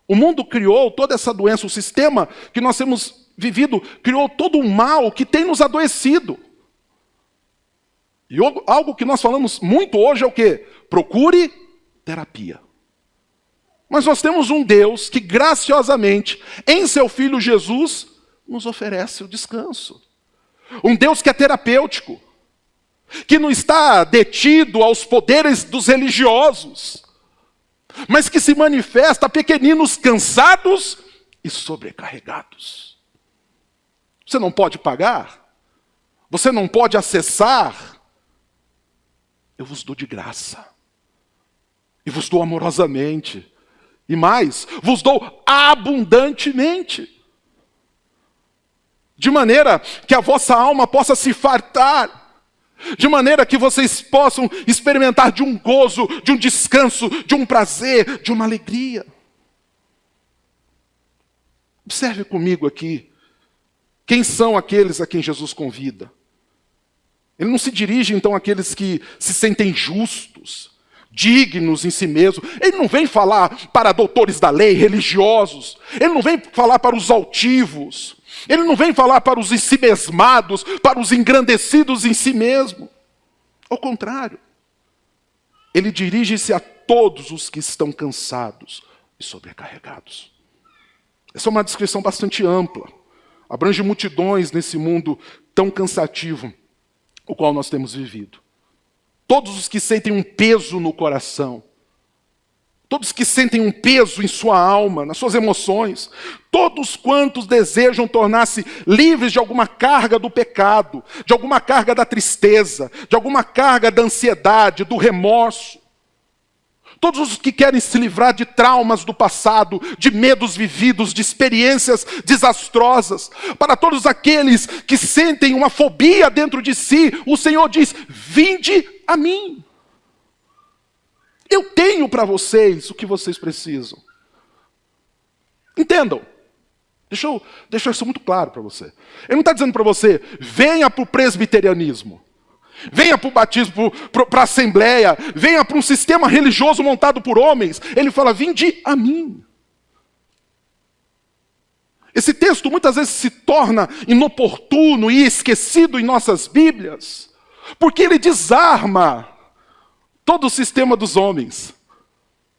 O mundo criou toda essa doença, o sistema que nós temos vivido, criou todo o mal que tem nos adoecido. E algo que nós falamos muito hoje é o quê? Procure terapia. Mas nós temos um Deus que graciosamente, em seu Filho Jesus, nos oferece o descanso. Um Deus que é terapêutico, que não está detido aos poderes dos religiosos, mas que se manifesta a pequeninos cansados e sobrecarregados. Você não pode pagar? Você não pode acessar? Eu vos dou de graça. E vos dou amorosamente. E mais, vos dou abundantemente. De maneira que a vossa alma possa se fartar. De maneira que vocês possam experimentar de um gozo, de um descanso, de um prazer, de uma alegria. Observe comigo aqui. Quem são aqueles a quem Jesus convida? Ele não se dirige então àqueles que se sentem justos, dignos em si mesmo. Ele não vem falar para doutores da lei, religiosos. Ele não vem falar para os altivos. Ele não vem falar para os ensimesmados, para os engrandecidos em si mesmo. Ao contrário, ele dirige-se a todos os que estão cansados e sobrecarregados. Essa é uma descrição bastante ampla. Abrange multidões nesse mundo tão cansativo, o qual nós temos vivido. Todos os que sentem um peso no coração, todos que sentem um peso em sua alma, nas suas emoções, todos quantos desejam tornar-se livres de alguma carga do pecado, de alguma carga da tristeza, de alguma carga da ansiedade, do remorso. Todos os que querem se livrar de traumas do passado, de medos vividos, de experiências desastrosas. Para todos aqueles que sentem uma fobia dentro de si, o Senhor diz: vinde a mim. Eu tenho para vocês o que vocês precisam. Entendam. Deixa eu deixar isso muito claro para você. Ele não está dizendo para você: venha para o presbiterianismo. Venha para o batismo, para a assembleia, venha para um sistema religioso montado por homens. Ele fala: vinde a mim. Esse texto muitas vezes se torna inoportuno e esquecido em nossas Bíblias, porque ele desarma todo o sistema dos homens.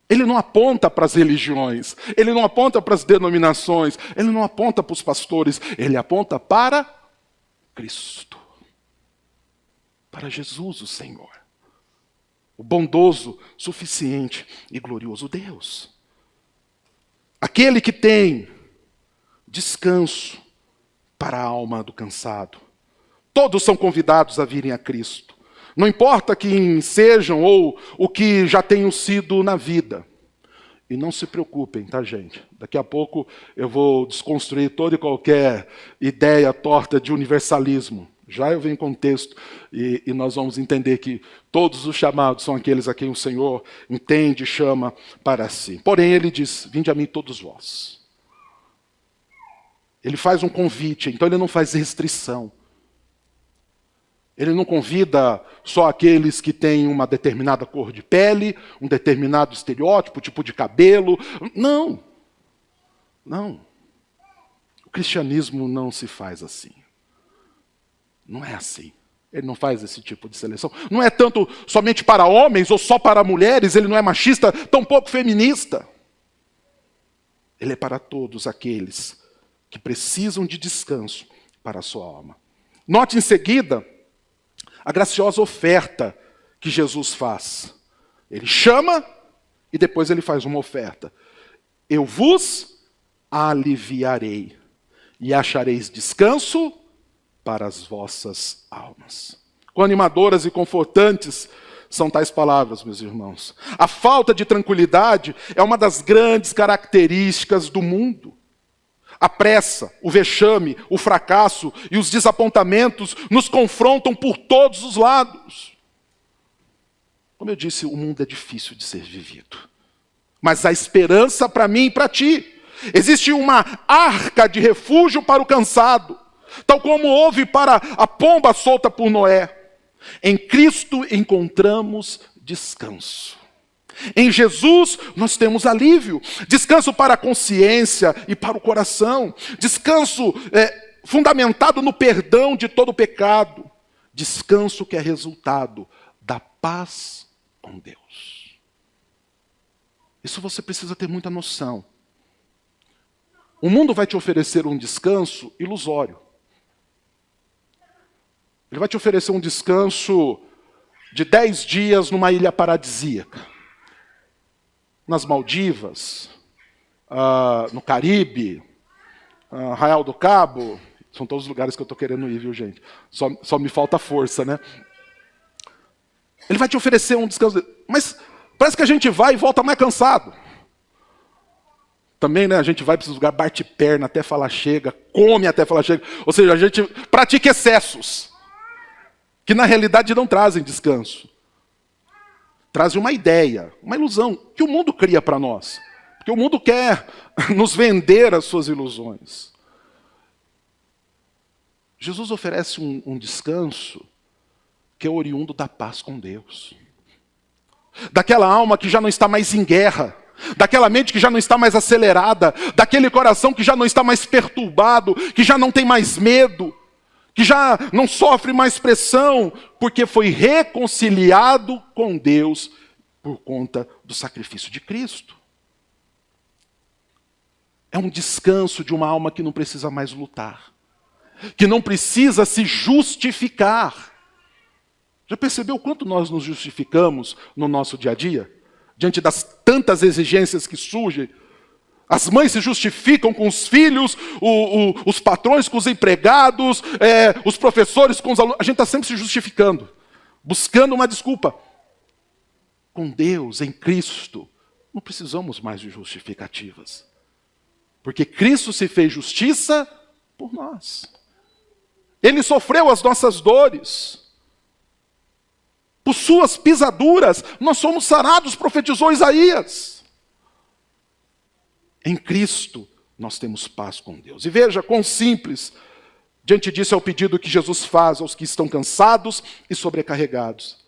Ele não aponta para as religiões, ele não aponta para as denominações, ele não aponta para os pastores, ele aponta para Cristo. Para Jesus, o Senhor, o bondoso, suficiente e glorioso Deus. Aquele que tem descanso para a alma do cansado. Todos são convidados a virem a Cristo. Não importa quem sejam ou o que já tenham sido na vida. E não se preocupem, tá, gente? Daqui a pouco eu vou desconstruir toda e qualquer ideia torta de universalismo. Já eu venho com o texto e nós vamos entender que todos os chamados são aqueles a quem o Senhor entende e chama para si. Porém, ele diz: vinde a mim todos vós. Ele faz um convite, então ele não faz restrição. Ele não convida só aqueles que têm uma determinada cor de pele, um determinado estereótipo, tipo de cabelo. Não. Não. O cristianismo não se faz assim. Não é assim. Ele não faz esse tipo de seleção. Não é tanto somente para homens ou só para mulheres. Ele não é machista, tampouco feminista. Ele é para todos aqueles que precisam de descanso para a sua alma. Note em seguida a graciosa oferta que Jesus faz. Ele chama e depois ele faz uma oferta. Eu vos aliviarei e achareis descanso para as vossas almas. Quão animadoras e confortantes são tais palavras, meus irmãos. A falta de tranquilidade é uma das grandes características do mundo. A pressa, o vexame, o fracasso e os desapontamentos nos confrontam por todos os lados. Como eu disse, o mundo é difícil de ser vivido. Mas há esperança para mim e para ti. Existe uma arca de refúgio para o cansado, tal como houve para a pomba solta por Noé. Em Cristo encontramos descanso. Em Jesus nós temos alívio, descanso para a consciência e para o coração, descanso fundamentado no perdão de todo pecado, descanso que é resultado da paz com Deus. Isso você precisa ter muita noção. O mundo vai te oferecer um descanso ilusório. Ele vai te oferecer um descanso de 10 dias numa ilha paradisíaca. Nas Maldivas, no Caribe, Arraial do Cabo. São todos os lugares que eu estou querendo ir, viu, gente? Só me falta força, né? Ele vai te oferecer um descanso. Mas parece que a gente vai e volta mais cansado. Também, né, a gente vai para esses lugares, bate perna até falar chega, come até falar chega. Ou seja, a gente pratica excessos, que na realidade não trazem descanso. Trazem uma ideia, uma ilusão, que o mundo cria para nós. Porque o mundo quer nos vender as suas ilusões. Jesus oferece um descanso que é oriundo da paz com Deus. Daquela alma que já não está mais em guerra, daquela mente que já não está mais acelerada, daquele coração que já não está mais perturbado, que já não tem mais medo, que já não sofre mais pressão, porque foi reconciliado com Deus por conta do sacrifício de Cristo. É um descanso de uma alma que não precisa mais lutar, que não precisa se justificar. Já percebeu quanto nós nos justificamos no nosso dia a dia? Diante das tantas exigências que surgem. As mães se justificam com os filhos, os patrões com os empregados, os professores com os alunos. A gente está sempre se justificando, buscando uma desculpa. com Deus em Cristo, não precisamos mais de justificativas. Porque Cristo se fez justiça por nós. Ele sofreu as nossas dores. Por suas pisaduras, nós somos sarados, profetizou Isaías. Em Cristo, nós temos paz com Deus. E veja quão simples, diante disso é o pedido que Jesus faz aos que estão cansados e sobrecarregados.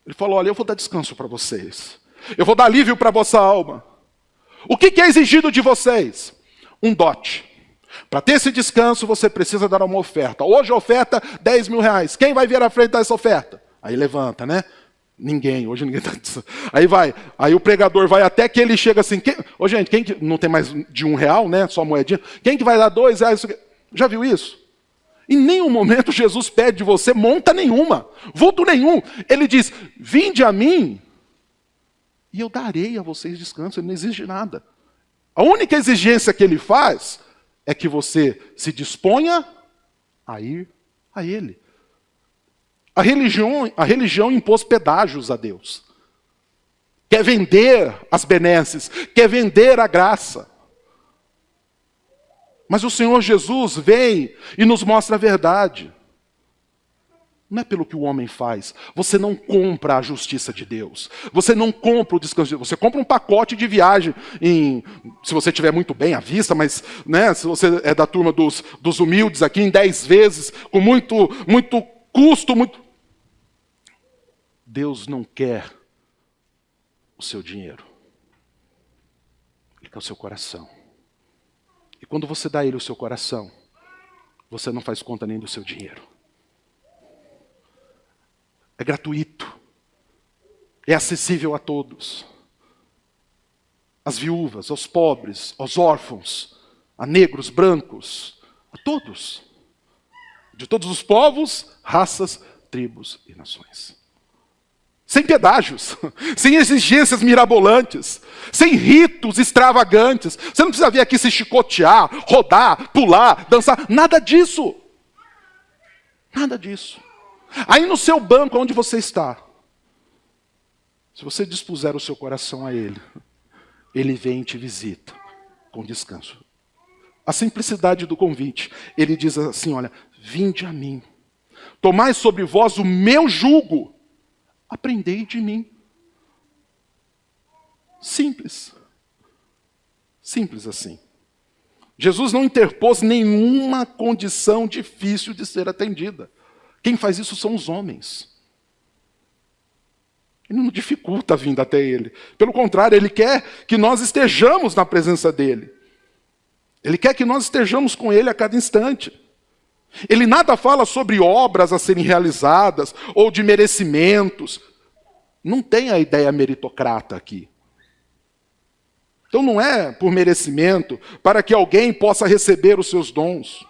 Ele falou, olha, eu vou dar descanso para vocês. Eu vou dar alívio para a vossa alma. O que é exigido de vocês? Um dote. Para ter esse descanso, você precisa dar uma oferta. Hoje a oferta, R$10.000. Quem vai vir à frente dessa oferta? Aí levanta, né? Ninguém, hoje ninguém está... Aí vai, aí o pregador vai até que ele chega assim... gente, quem que... Não tem mais de R$1, né? Só moedinha. Quem que vai dar R$2? Já viu isso? Em nenhum momento Jesus pede de você monta nenhuma, vulto nenhum. Ele diz, vinde a mim e eu darei a vocês descanso. Ele não exige nada. A única exigência que ele faz é que você se disponha a ir a ele. A religião impôs pedágios a Deus. Quer vender as benesses, quer vender a graça. Mas o Senhor Jesus vem e nos mostra a verdade. Não é pelo que o homem faz. Você não compra a justiça de Deus. Você não compra o descanso de Deus. Você compra um pacote de viagem, se você estiver muito bem à vista, mas né, se você é da turma dos humildes aqui, em 10 vezes, com muito custo. Deus não quer o seu dinheiro. Ele quer o seu coração. E quando você dá a Ele o seu coração, você não faz conta nem do seu dinheiro. É gratuito. É acessível a todos. Às viúvas, aos pobres, aos órfãos, a negros, brancos, a todos. De todos os povos, raças, tribos e nações. Sem pedágios, sem exigências mirabolantes, sem ritos extravagantes. Você não precisa vir aqui se chicotear, rodar, pular, dançar, nada disso. Nada disso. Aí no seu banco, onde você está, se você dispuser o seu coração a Ele, Ele vem e te visita com descanso. A simplicidade do convite, Ele diz assim, olha, vinde a mim, tomai sobre vós o meu jugo, aprendei de mim. Simples. Simples assim. Jesus não interpôs nenhuma condição difícil de ser atendida. Quem faz isso são os homens. Ele não dificulta a vinda até Ele. Pelo contrário, Ele quer que nós estejamos na presença dEle. Ele quer que nós estejamos com Ele a cada instante. Ele nada fala sobre obras a serem realizadas ou de merecimentos. Não tem a ideia meritocrata aqui. Então não é por merecimento, para que alguém possa receber os seus dons.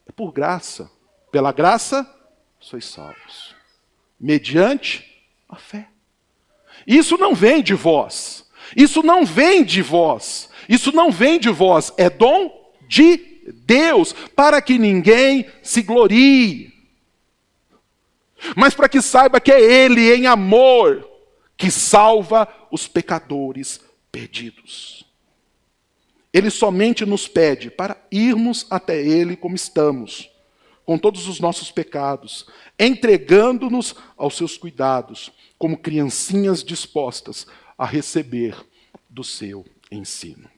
É por graça. Pela graça, sois salvos. Mediante a fé. Isso não vem de vós. Isso não vem de vós. Isso não vem de vós. É dom de Deus, para que ninguém se glorie. Mas para que saiba que é Ele, em amor, que salva os pecadores perdidos. Ele somente nos pede para irmos até Ele como estamos, com todos os nossos pecados, entregando-nos aos seus cuidados, como criancinhas dispostas a receber do seu ensino.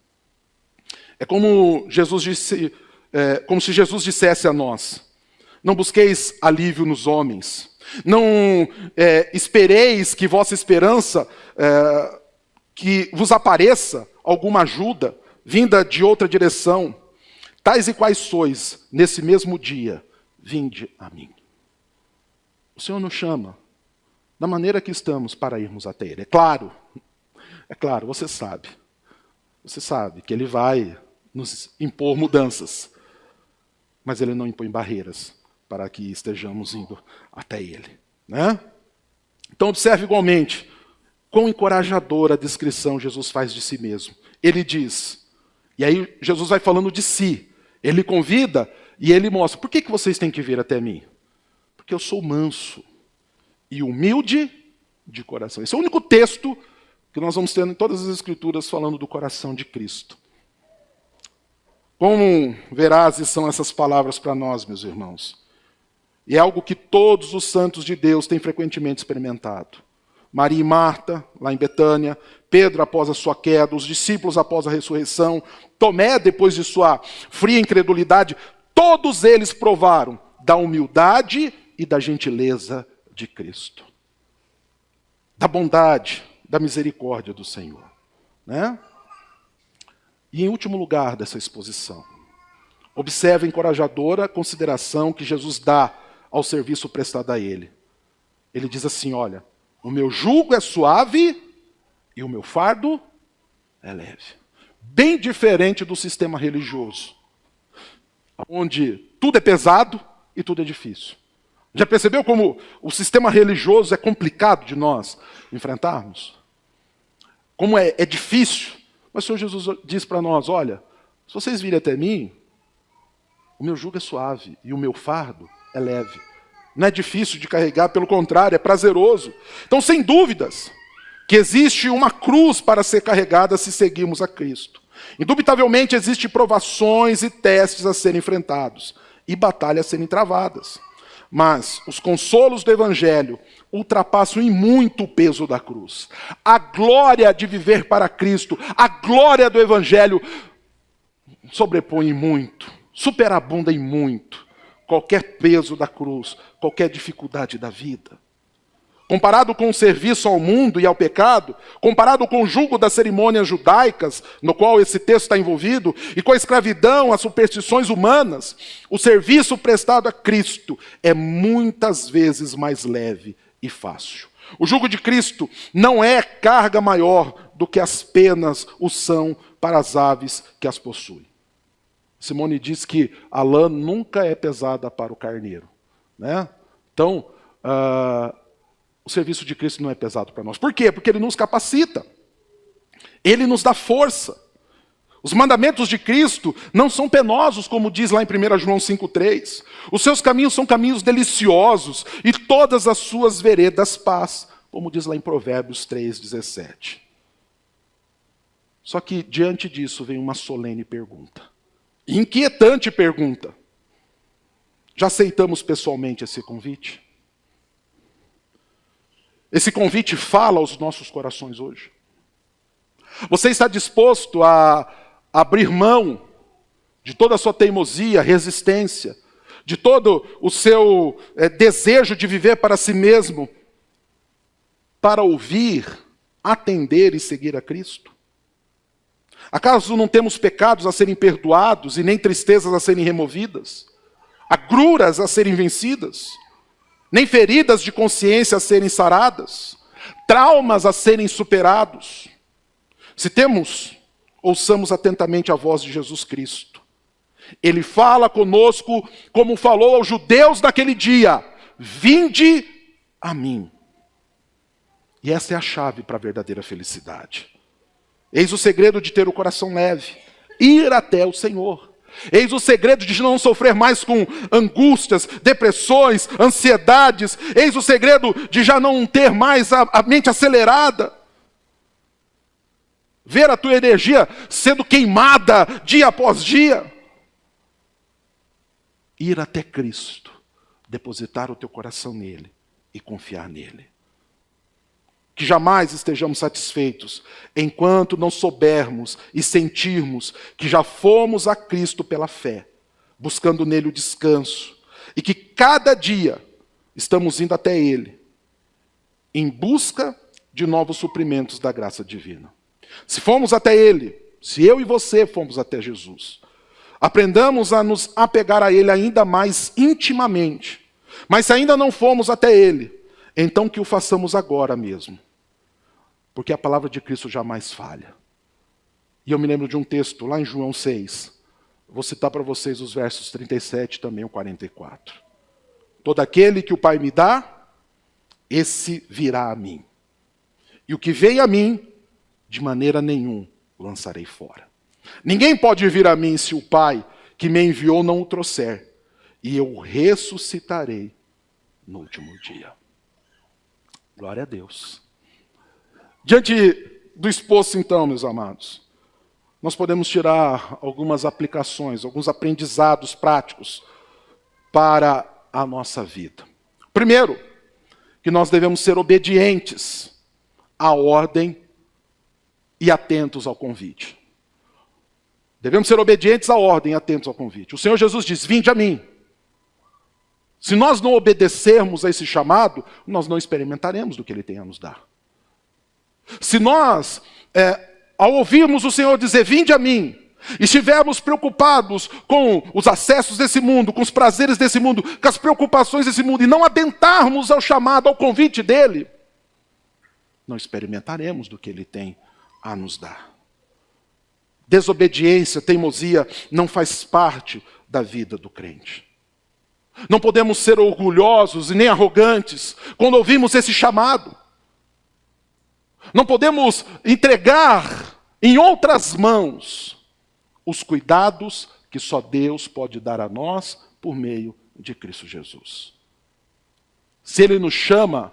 É como se Jesus dissesse a nós, não busqueis alívio nos homens, não espereis que vossa esperança, que vos apareça alguma ajuda vinda de outra direção. Tais e quais sois, nesse mesmo dia, vinde a mim. O Senhor nos chama, da maneira que estamos, para irmos até Ele. É claro, você sabe que Ele vai nos impor mudanças, mas Ele não impõe barreiras para que estejamos indo até Ele. Né? Então observe igualmente, quão encorajadora a descrição Jesus faz de si mesmo. Ele diz, e aí Jesus vai falando de si, Ele convida e Ele mostra, por que vocês têm que vir até mim? Porque eu sou manso e humilde de coração. Esse é o único texto que nós vamos ter em todas as Escrituras falando do coração de Cristo. Quão verazes são essas palavras para nós, meus irmãos? E é algo que todos os santos de Deus têm frequentemente experimentado. Maria e Marta, lá em Betânia, Pedro após a sua queda, os discípulos após a ressurreição, Tomé depois de sua fria incredulidade, todos eles provaram da humildade e da gentileza de Cristo. Da bondade, da misericórdia do Senhor. Né? E em último lugar dessa exposição, observe a encorajadora consideração que Jesus dá ao serviço prestado a Ele. Ele diz assim, olha, o meu jugo é suave e o meu fardo é leve. Bem diferente do sistema religioso, onde tudo é pesado e tudo é difícil. Já percebeu como o sistema religioso é complicado de nós enfrentarmos? Como é difícil? Mas o Senhor Jesus diz para nós, olha, se vocês virem até mim, o meu jugo é suave e o meu fardo é leve. Não é difícil de carregar, pelo contrário, é prazeroso. Então, sem dúvidas, que existe uma cruz para ser carregada se seguirmos a Cristo. Indubitavelmente, existem provações e testes a serem enfrentados e batalhas a serem travadas. Mas os consolos do Evangelho ultrapassam em muito o peso da cruz. A glória de viver para Cristo, a glória do Evangelho sobrepõe em muito, superabunda em muito qualquer peso da cruz, qualquer dificuldade da vida. Comparado com o serviço ao mundo e ao pecado, comparado com o jugo das cerimônias judaicas, no qual esse texto está envolvido, e com a escravidão, as superstições humanas, o serviço prestado a Cristo é muitas vezes mais leve e fácil. O jugo de Cristo não é carga maior do que as penas o são para as aves que as possuem. Simone diz que a lã nunca é pesada para o carneiro. Né? Então, o serviço de Cristo não é pesado para nós. Por quê? Porque Ele nos capacita. Ele nos dá força. Os mandamentos de Cristo não são penosos, como diz lá em 1 João 5,3. Os seus caminhos são caminhos deliciosos e todas as suas veredas paz, como diz lá em Provérbios 3,17. Só que diante disso vem uma solene pergunta. Inquietante pergunta. Já aceitamos pessoalmente esse convite? Esse convite fala aos nossos corações hoje. Você está disposto a abrir mão de toda a sua teimosia, resistência, de todo o seu desejo de viver para si mesmo, para ouvir, atender e seguir a Cristo? Acaso não temos pecados a serem perdoados e nem tristezas a serem removidas? Agruras a serem vencidas? Nem feridas de consciência a serem saradas? Traumas a serem superados? Se temos, ouçamos atentamente a voz de Jesus Cristo. Ele fala conosco como falou aos judeus naquele dia: vinde a mim. E essa é a chave para a verdadeira felicidade. Eis o segredo de ter o coração leve, ir até o Senhor. Eis o segredo de não sofrer mais com angústias, depressões, ansiedades. Eis o segredo de já não ter mais a mente acelerada. Ver a tua energia sendo queimada dia após dia. Ir até Cristo, depositar o teu coração nele e confiar nele. Que jamais estejamos satisfeitos enquanto não soubermos e sentirmos que já fomos a Cristo pela fé, buscando nele o descanso, e que cada dia estamos indo até Ele, em busca de novos suprimentos da graça divina. Se fomos até Ele, se eu e você fomos até Jesus, aprendamos a nos apegar a Ele ainda mais intimamente. Mas se ainda não fomos até Ele, então que o façamos agora mesmo. Porque a palavra de Cristo jamais falha. E eu me lembro de um texto lá em João 6. Vou citar para vocês os versos 37 e também o 44. Todo aquele que o Pai me dá, esse virá a mim. E o que vem a mim, de maneira nenhuma lançarei fora. Ninguém pode vir a mim se o Pai que me enviou não o trouxer. E eu ressuscitarei no último dia. Glória a Deus. Diante do exposto, então, meus amados, nós podemos tirar algumas aplicações, alguns aprendizados práticos para a nossa vida. Primeiro, que nós devemos ser obedientes à ordem e atentos ao convite. Devemos ser obedientes à ordem e atentos ao convite. O Senhor Jesus diz: vinde a mim. Se nós não obedecermos a esse chamado, nós não experimentaremos do que Ele tem a nos dar. Se nós, ao ouvirmos o Senhor dizer, vinde a mim, e estivermos preocupados com os acessos desse mundo, com os prazeres desse mundo, com as preocupações desse mundo, e não atentarmos ao chamado, ao convite dEle, não experimentaremos do que Ele tem a nos dar. Desobediência, teimosia, não faz parte da vida do crente. Não podemos ser orgulhosos e nem arrogantes quando ouvimos esse chamado. Não podemos entregar em outras mãos os cuidados que só Deus pode dar a nós por meio de Cristo Jesus. Se Ele nos chama,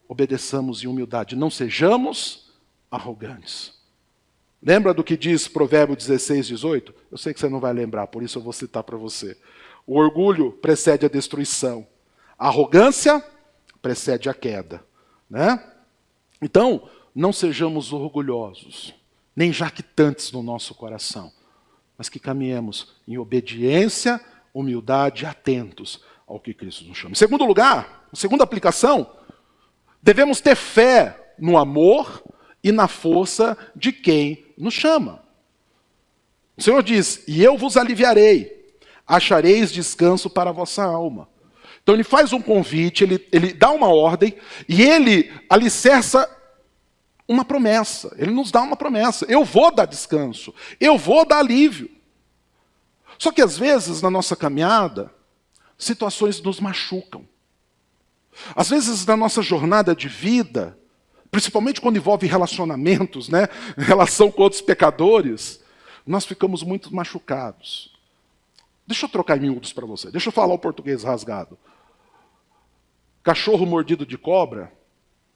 obedeçamos em humildade, não sejamos arrogantes. Lembra do que diz Provérbio 16, 18? Eu sei que você não vai lembrar, por isso eu vou citar para você. O orgulho precede a destruição. A arrogância precede a queda. Né? Então, não sejamos orgulhosos, nem jactantes no nosso coração, mas que caminhemos em obediência, humildade, atentos ao que Cristo nos chama. Em segundo lugar, a segunda aplicação, devemos ter fé no amor e na força de quem nos chama. O Senhor diz, e eu vos aliviarei, achareis descanso para a vossa alma. Então Ele faz um convite, ele dá uma ordem, e Ele alicerça uma promessa. Ele nos dá uma promessa. Eu vou dar descanso, eu vou dar alívio. Só que às vezes, na nossa caminhada, situações nos machucam. Às vezes, na nossa jornada de vida, principalmente quando envolve relacionamentos, né, relação com outros pecadores, nós ficamos muito machucados. Deixa eu trocar em miúdos para você. Deixa eu falar o português rasgado. Cachorro mordido de cobra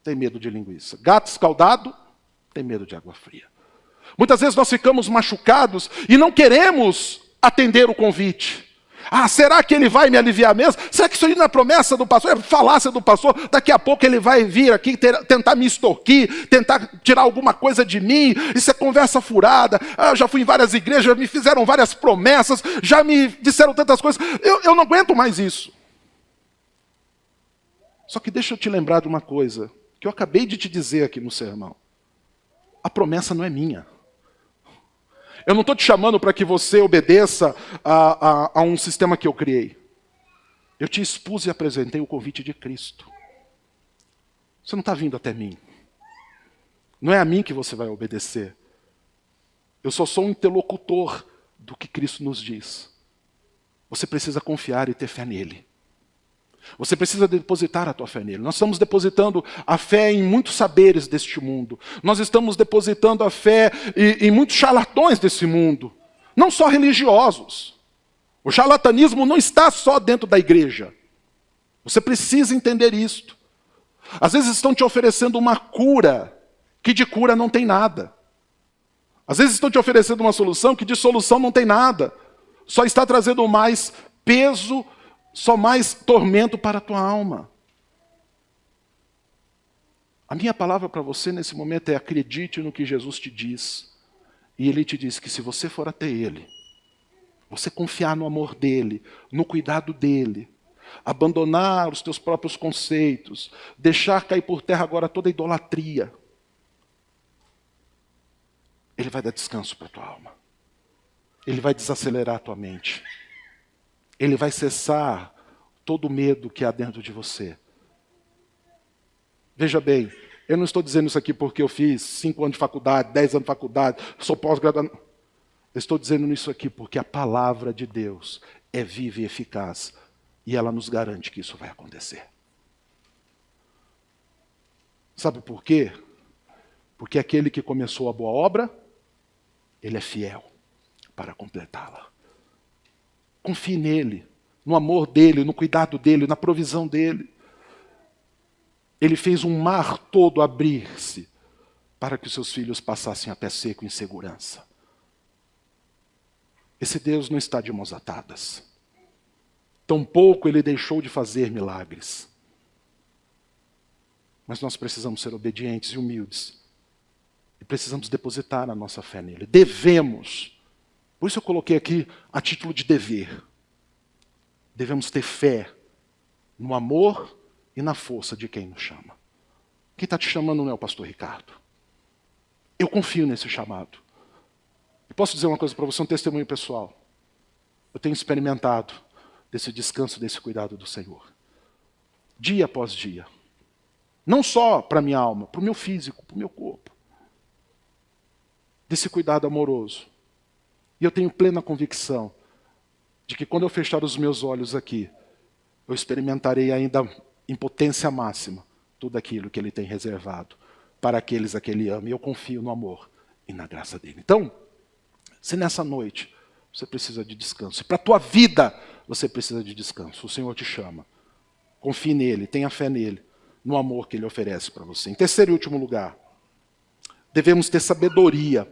tem medo de linguiça. Gato escaldado tem medo de água fria. Muitas vezes nós ficamos machucados e não queremos atender o convite. Ah, será que ele vai me aliviar mesmo? Será que isso aí não é promessa do pastor? É falácia do pastor? Daqui a pouco ele vai vir aqui tentar me extorquir, tentar tirar alguma coisa de mim. Isso é conversa furada. Ah, eu já fui em várias igrejas, me fizeram várias promessas, já me disseram tantas coisas. Eu não aguento mais isso. Só que deixa eu te lembrar de uma coisa que eu acabei de te dizer aqui no sermão. A promessa não é minha. Eu não estou te chamando para que você obedeça a um sistema que eu criei. Eu te expus e apresentei o convite de Cristo. Você não está vindo até mim. Não é a mim que você vai obedecer. Eu só sou um interlocutor do que Cristo nos diz. Você precisa confiar e ter fé nele. Você precisa depositar a tua fé nele. Nós estamos depositando a fé em muitos saberes deste mundo. Nós estamos depositando a fé em muitos charlatões desse mundo. Não só religiosos. O charlatanismo não está só dentro da igreja. Você precisa entender isto. Às vezes estão te oferecendo uma cura, que de cura não tem nada. Às vezes estão te oferecendo uma solução, que de solução não tem nada. Só está trazendo mais peso, só mais tormento para a tua alma. A minha palavra para você nesse momento é: acredite no que Jesus te diz. E Ele te diz que se você for até Ele, você confiar no amor dEle, no cuidado dEle, abandonar os teus próprios conceitos, deixar cair por terra agora toda a idolatria, Ele vai dar descanso para a tua alma. Ele vai desacelerar a tua mente. Ele vai cessar todo o medo que há dentro de você. Veja bem, eu não estou dizendo isso aqui porque eu fiz 5 anos de faculdade, 10 anos de faculdade, sou pós-graduado. Eu estou dizendo isso aqui porque a palavra de Deus é viva e eficaz. E ela nos garante que isso vai acontecer. Sabe por quê? Porque aquele que começou a boa obra, ele é fiel para completá-la. Confie nele, no amor dele, no cuidado dele, na provisão dele. Ele fez um mar todo abrir-se para que os seus filhos passassem a pé seco em segurança. Esse Deus não está de mãos atadas. Tampouco ele deixou de fazer milagres. Mas nós precisamos ser obedientes e humildes. E precisamos depositar a nossa fé nele. Devemos. Por isso eu coloquei aqui a título de dever. Devemos ter fé no amor e na força de quem nos chama. Quem está te chamando não é o pastor Ricardo. Eu confio nesse chamado. E posso dizer uma coisa para você, um testemunho pessoal. Eu tenho experimentado desse descanso, desse cuidado do Senhor. Dia após dia. Não só para a minha alma, para o meu físico, para o meu corpo. Desse cuidado amoroso. E eu tenho plena convicção de que quando eu fechar os meus olhos aqui, eu experimentarei ainda em potência máxima tudo aquilo que Ele tem reservado para aqueles a que Ele ama. E eu confio no amor e na graça dEle. Então, se nessa noite você precisa de descanso, para a tua vida você precisa de descanso, o Senhor te chama. Confie nele, tenha fé nele, no amor que Ele oferece para você. Em terceiro e último lugar, devemos ter sabedoria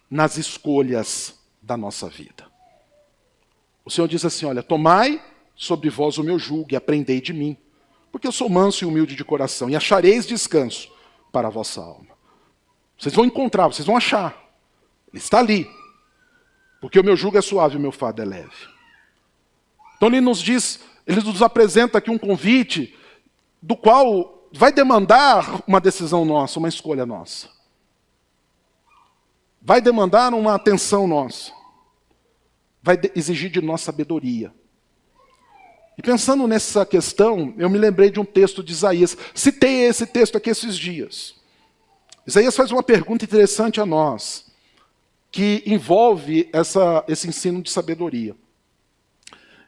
nas escolhas da nossa vida. O Senhor diz assim, olha, tomai sobre vós o meu jugo e aprendei de mim, porque eu sou manso e humilde de coração, e achareis descanso para a vossa alma. Vocês vão encontrar, vocês vão achar. Ele está ali. Porque o meu jugo é suave e o meu fardo é leve. Então ele nos diz, ele nos apresenta aqui um convite do qual vai demandar uma decisão nossa, uma escolha nossa. Vai demandar uma atenção nossa. Vai exigir de nós sabedoria. E pensando nessa questão, eu me lembrei de um texto de Isaías. Citei esse texto aqui esses dias. Isaías faz uma pergunta interessante a nós, que envolve esse ensino de sabedoria.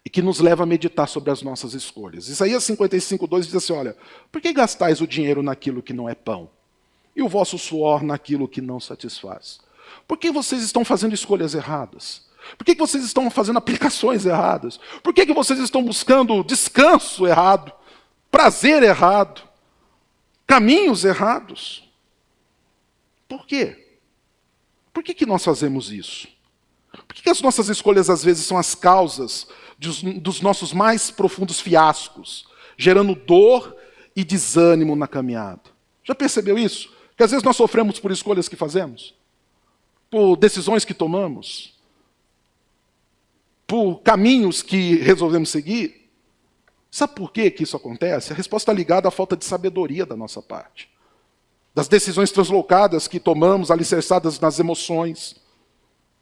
E que nos leva a meditar sobre as nossas escolhas. Isaías 55:2 diz assim, olha, por que gastais o dinheiro naquilo que não é pão? E o vosso suor naquilo que não satisfaz? Por que vocês estão fazendo escolhas erradas? Por que vocês estão fazendo aplicações erradas? Por que vocês estão buscando descanso errado? Prazer errado? Caminhos errados? Por quê? Por que nós fazemos isso? Por que as nossas escolhas às vezes são as causas dos nossos mais profundos fiascos, gerando dor e desânimo na caminhada? Já percebeu isso? Que às vezes nós sofremos por escolhas que fazemos? Por decisões que tomamos? Por caminhos que resolvemos seguir? Sabe por que isso acontece? A resposta está ligada à falta de sabedoria da nossa parte. Das decisões translocadas que tomamos, alicerçadas nas emoções.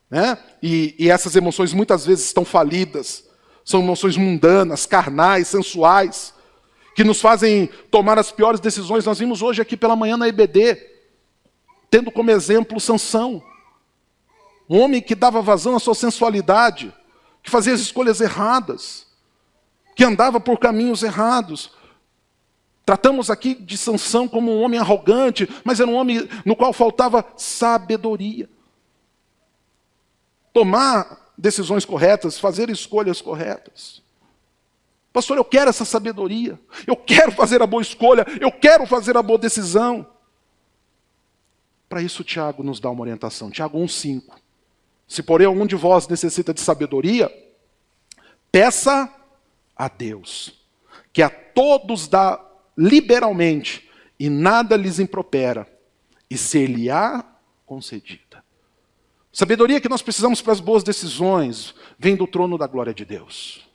Né? E essas emoções muitas vezes estão falidas. São emoções mundanas, carnais, sensuais, que nos fazem tomar as piores decisões. Nós vimos hoje aqui pela manhã na EBD, tendo como exemplo Sansão. Um homem que dava vazão à sua sensualidade, que fazia as escolhas erradas, que andava por caminhos errados. Tratamos aqui de Sansão como um homem arrogante, mas era um homem no qual faltava sabedoria. Tomar decisões corretas, fazer escolhas corretas. Pastor, eu quero essa sabedoria, eu quero fazer a boa escolha, eu quero fazer a boa decisão. Para isso, Tiago nos dá uma orientação. Tiago 1,5. Se porém algum de vós necessita de sabedoria, peça a Deus, que a todos dá liberalmente, e nada lhes impropera, e ser-lhe-á concedida. Sabedoria que nós precisamos para as boas decisões vem do trono da glória de Deus.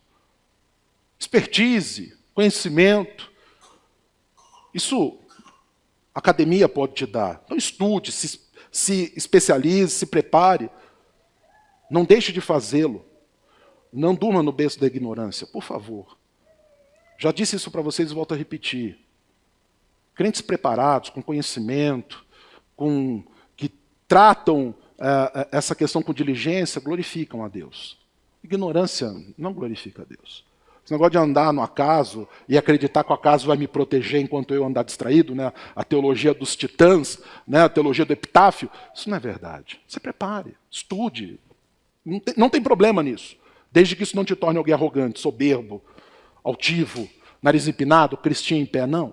Expertise, conhecimento, isso a academia pode te dar. Então estude, se especialize, se prepare. Não deixe de fazê-lo. Não durma no berço da ignorância, por favor. Já disse isso para vocês e volto a repetir. Crentes preparados, com conhecimento, que tratam essa questão com diligência, glorificam a Deus. Ignorância não glorifica a Deus. Esse negócio de andar no acaso e acreditar que o acaso vai me proteger enquanto eu andar distraído, né? A teologia dos titãs, né? A teologia do epitáfio, isso não é verdade. Se prepare, estude. Não tem problema nisso, desde que isso não te torne alguém arrogante, soberbo, altivo, nariz empinado, cristinho em pé, não.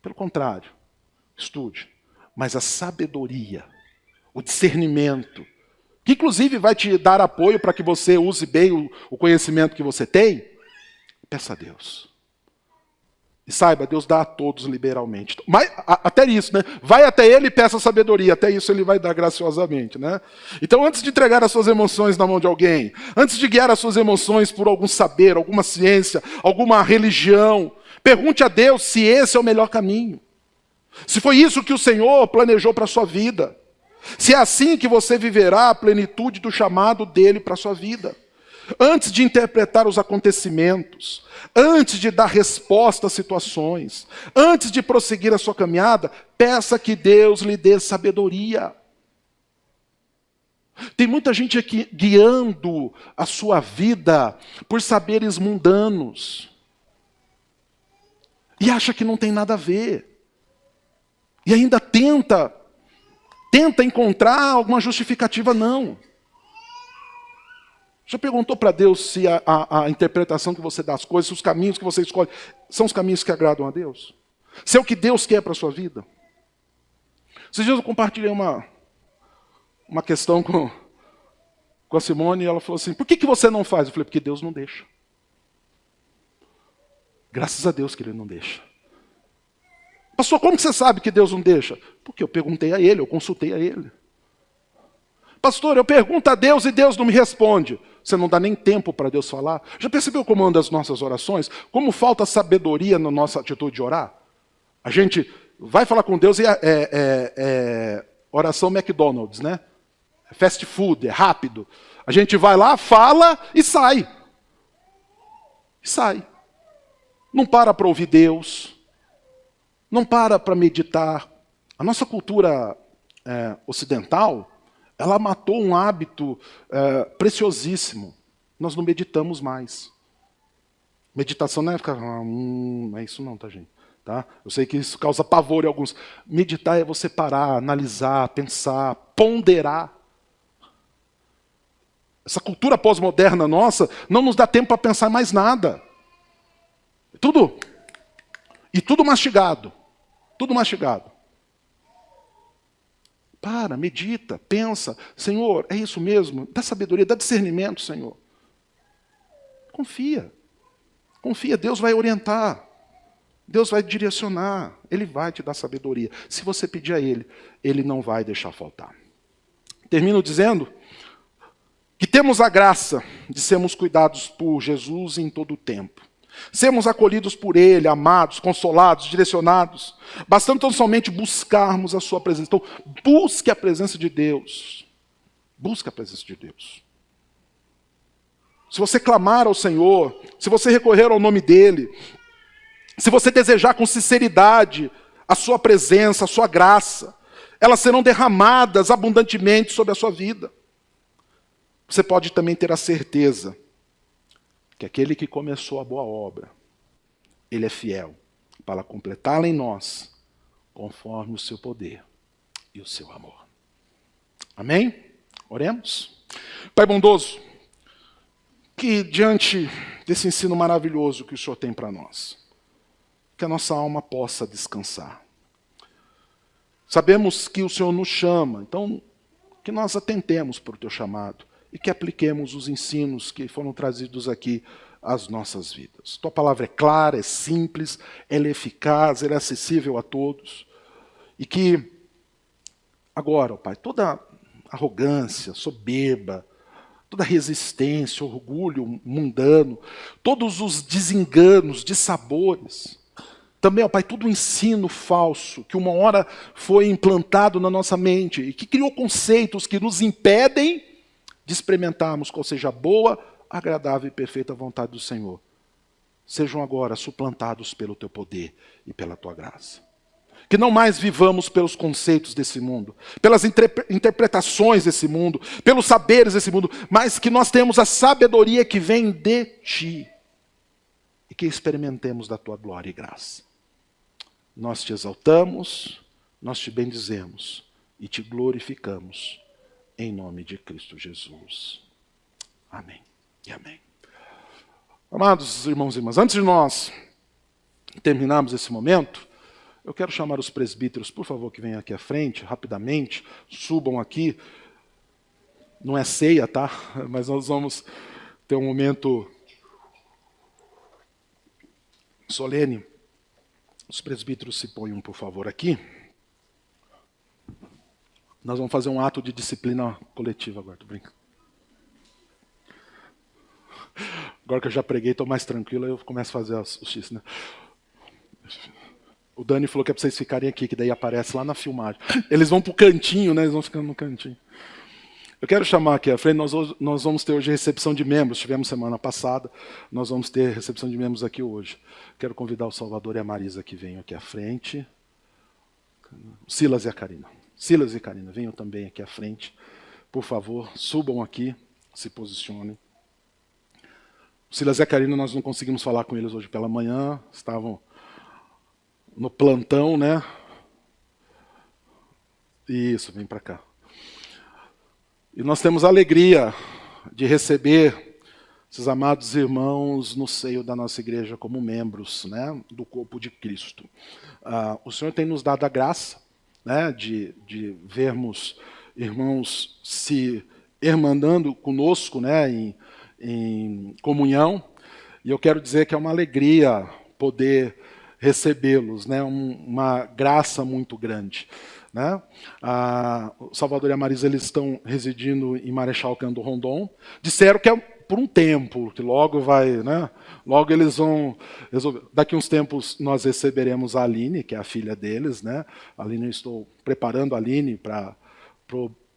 Pelo contrário, estude. Mas a sabedoria, o discernimento, que inclusive vai te dar apoio para que você use bem o conhecimento que você tem, peça a Deus. E saiba, Deus dá a todos liberalmente. Mas, até isso, né? Vai até Ele e peça sabedoria. Até isso Ele vai dar graciosamente, né? Então, antes de entregar as suas emoções na mão de alguém, antes de guiar as suas emoções por algum saber, alguma ciência, alguma religião, pergunte a Deus se esse é o melhor caminho. Se foi isso que o Senhor planejou para a sua vida. Se é assim que você viverá a plenitude do chamado dEle para a sua vida. Antes de interpretar os acontecimentos, antes de dar resposta às situações, antes de prosseguir a sua caminhada, peça que Deus lhe dê sabedoria. Tem muita gente aqui guiando a sua vida por saberes mundanos. E acha que não tem nada a ver. E ainda tenta encontrar alguma justificativa, não. Já perguntou para Deus se a interpretação que você dá às coisas, se os caminhos que você escolhe, são os caminhos que agradam a Deus? Se é o que Deus quer para a sua vida? Esses dias eu compartilhei uma questão com a Simone, e ela falou assim, por que você não faz? Eu falei, porque Deus não deixa. Graças a Deus que Ele não deixa. Pastor, como que você sabe que Deus não deixa? Porque eu perguntei a Ele, eu consultei a Ele. Pastor, eu pergunto a Deus e Deus não me responde. Você não dá nem tempo para Deus falar? Já percebeu como andam as nossas orações? Como falta sabedoria na nossa atitude de orar? A gente vai falar com Deus e oração McDonald's, né? É fast food, é rápido. A gente vai lá, fala e sai. Não para ouvir Deus. Não para meditar. A nossa cultura ocidental, ela matou um hábito preciosíssimo. Nós não meditamos mais. Meditação não é ficar... não é isso não, tá, gente? Tá? Eu sei que isso causa pavor em alguns. Meditar é você parar, analisar, pensar, ponderar. Essa cultura pós-moderna nossa não nos dá tempo para pensar mais nada. Tudo mastigado. Tudo mastigado. Para, medita, pensa. Senhor, é isso mesmo? Dá sabedoria, dá discernimento, Senhor. Confia. Confia, Deus vai orientar. Deus vai direcionar. Ele vai te dar sabedoria. Se você pedir a Ele, Ele não vai deixar faltar. Termino dizendo que temos a graça de sermos cuidados por Jesus em todo o tempo. Sermos acolhidos por Ele, amados, consolados, direcionados. Bastando tão somente buscarmos a sua presença. Então, busque a presença de Deus. Busque a presença de Deus. Se você clamar ao Senhor, se você recorrer ao nome dEle, se você desejar com sinceridade a sua presença, a sua graça, elas serão derramadas abundantemente sobre a sua vida. Você pode também ter a certeza que aquele que começou a boa obra, Ele é fiel para completá-la em nós, conforme o seu poder e o seu amor. Amém? Oremos. Pai bondoso, que diante desse ensino maravilhoso que o Senhor tem para nós, que a nossa alma possa descansar. Sabemos que o Senhor nos chama, então que nós atentemos para o teu chamado e que apliquemos os ensinos que foram trazidos aqui às nossas vidas. Tua palavra é clara, é simples, ela é eficaz, ela é acessível a todos. E que agora, ó Pai, toda arrogância, soberba, toda resistência, orgulho mundano, todos os desenganos, dissabores, também, ó Pai, todo o ensino falso que uma hora foi implantado na nossa mente e que criou conceitos que nos impedem de experimentarmos qual seja a boa, agradável e perfeita vontade do Senhor, sejam agora suplantados pelo teu poder e pela tua graça. Que não mais vivamos pelos conceitos desse mundo, pelas interpretações desse mundo, pelos saberes desse mundo, mas que nós temos a sabedoria que vem de ti e que experimentemos da tua glória e graça. Nós te exaltamos, nós te bendizemos e te glorificamos em nome de Cristo Jesus. Amém e amém. Amados irmãos e irmãs, antes de nós terminarmos esse momento, Eu quero chamar os presbíteros, por favor, que venham aqui à frente, rapidamente, subam aqui. Não é ceia, tá? Mas nós vamos ter um momento solene. Os presbíteros se ponham, por favor, aqui. Nós vamos fazer um ato de disciplina coletiva agora, tô brincando. Agora que eu já preguei, estou mais tranquilo, aí eu começo a fazer o X, né? O Dani falou que é para vocês ficarem aqui, que daí aparece lá na filmagem. Eles vão para o cantinho, né? Eles vão ficando no cantinho. Eu quero chamar aqui à frente, nós vamos ter hoje recepção de membros, tivemos semana passada, nós vamos ter recepção de membros aqui hoje. Quero convidar o Salvador e a Marisa que venham aqui à frente. O Silas e a Karina. Silas e Karina, venham também aqui à frente. Por favor, subam aqui, se posicionem. O Silas e a Karina, nós não conseguimos falar com eles hoje pela manhã, estavam no plantão, né? Isso, vem para cá. E nós temos a alegria de receber esses amados irmãos no seio da nossa igreja como membros, né, do corpo de Cristo. O Senhor tem nos dado a graça, né, de vermos irmãos se irmandando conosco, né, em comunhão, e eu quero dizer que é uma alegria poder recebê-los, né, uma graça muito grande. Né? O Salvador e a Marisa eles estão residindo em Marechal Cândido Rondon. Disseram que é por um tempo, que logo vai, né? Logo eles vão resolver. Daqui uns tempos nós receberemos a Aline, que é a filha deles, né? A Aline, eu estou preparando a Aline para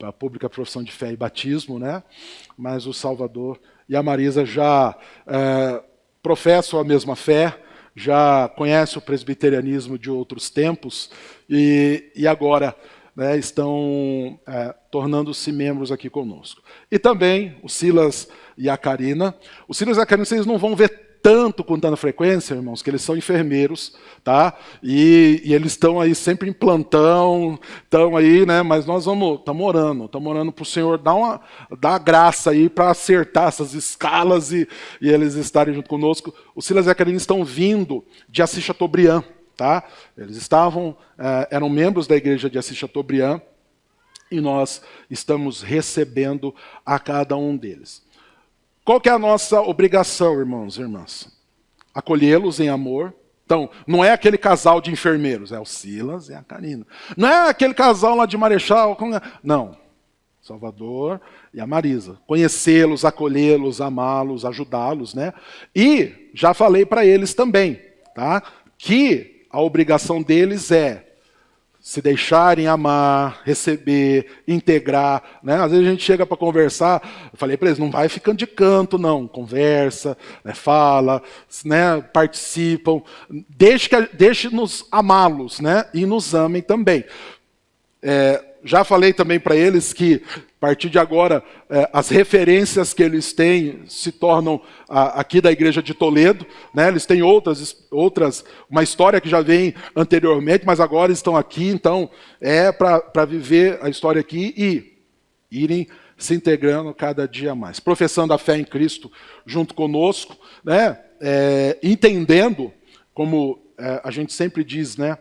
a pública profissão de fé e batismo, né? Mas o Salvador e a Marisa já professam a mesma fé, já conhecem o presbiterianismo de outros tempos e agora, né, estão tornando-se membros aqui conosco. E também o Silas e a Karina. O Silas e a Karina vocês não vão ver tanto com tanta frequência, irmãos, que eles são enfermeiros, tá? E eles estão aí sempre em plantão, estão aí, né? Mas nós estamos orando para o Senhor dar graça aí para acertar essas escalas e eles estarem junto conosco. O Silas e a Karina estão vindo de Assis Chateaubriand, tá? Eles eram membros da igreja de Assis Chateaubriand e nós estamos recebendo a cada um deles. Qual que é a nossa obrigação, irmãos e irmãs? Acolhê-los em amor. Então, não é aquele casal de enfermeiros, é o Silas e a Karina. Não é aquele casal lá de Marechal. Não. Salvador e a Marisa. Conhecê-los, acolhê-los, amá-los, ajudá-los, né? E já falei para eles também, tá? Que a obrigação deles é se deixarem amar, receber, integrar, né? Às vezes a gente chega para conversar, eu falei para eles, não vai ficando de canto, não. Conversa, né? Fala, né? Participam. Deixe-nos amá-los, né? E nos amem também. Já falei também para eles que, a partir de agora, as referências que eles têm se tornam aqui da Igreja de Toledo, né? Eles têm outras, uma história que já vem anteriormente, mas agora estão aqui, então para viver a história aqui e irem se integrando cada dia mais. Professando a fé em Cristo junto conosco, né? Entendendo, como a gente sempre diz, né?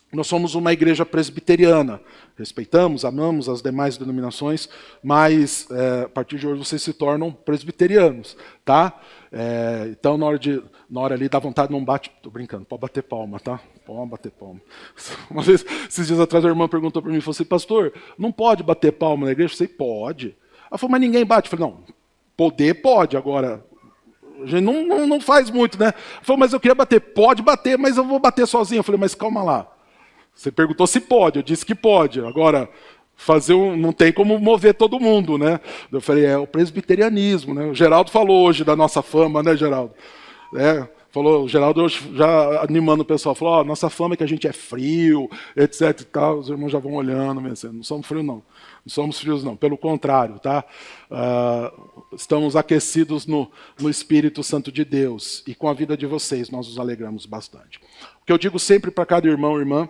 Nós somos uma igreja presbiteriana, respeitamos, amamos as demais denominações, mas a partir de hoje vocês se tornam presbiterianos, tá? Então na hora ali dá vontade, não bate, tô brincando, pode bater palma, tá? Pode bater palma. Uma vez, esses dias atrás, a irmã perguntou para mim, falou assim, pastor, não pode bater palma na igreja? Eu falei, pode. Ela falou, mas ninguém bate. Eu falei, não, poder pode, agora a gente não faz muito, né? Ela falou, mas eu queria bater. Pode bater, mas eu vou bater sozinho. Eu falei, mas calma lá. Você perguntou se pode, eu disse que pode. Agora, não tem como mover todo mundo, né? Eu falei, é o presbiterianismo, né? O Geraldo falou hoje da nossa fama, né, Geraldo? Falou, o Geraldo hoje já animando o pessoal, falou, nossa fama é que a gente é frio, etc e tal. Os irmãos já vão olhando, não somos frios não. Não somos frios não, pelo contrário, tá? Estamos aquecidos no Espírito Santo de Deus e com a vida de vocês nós nos alegramos bastante. O que eu digo sempre para cada irmão e irmã,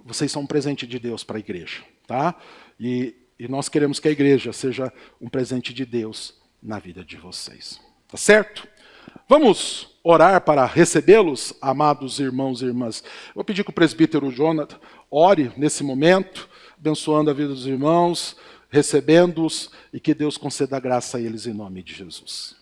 vocês são um presente de Deus para a igreja, tá? E nós queremos que a igreja seja um presente de Deus na vida de vocês. Tá certo? Vamos orar para recebê-los, amados irmãos e irmãs. Eu vou pedir que o presbítero Jonathan ore nesse momento, abençoando a vida dos irmãos, recebendo-os, e que Deus conceda graça a eles em nome de Jesus.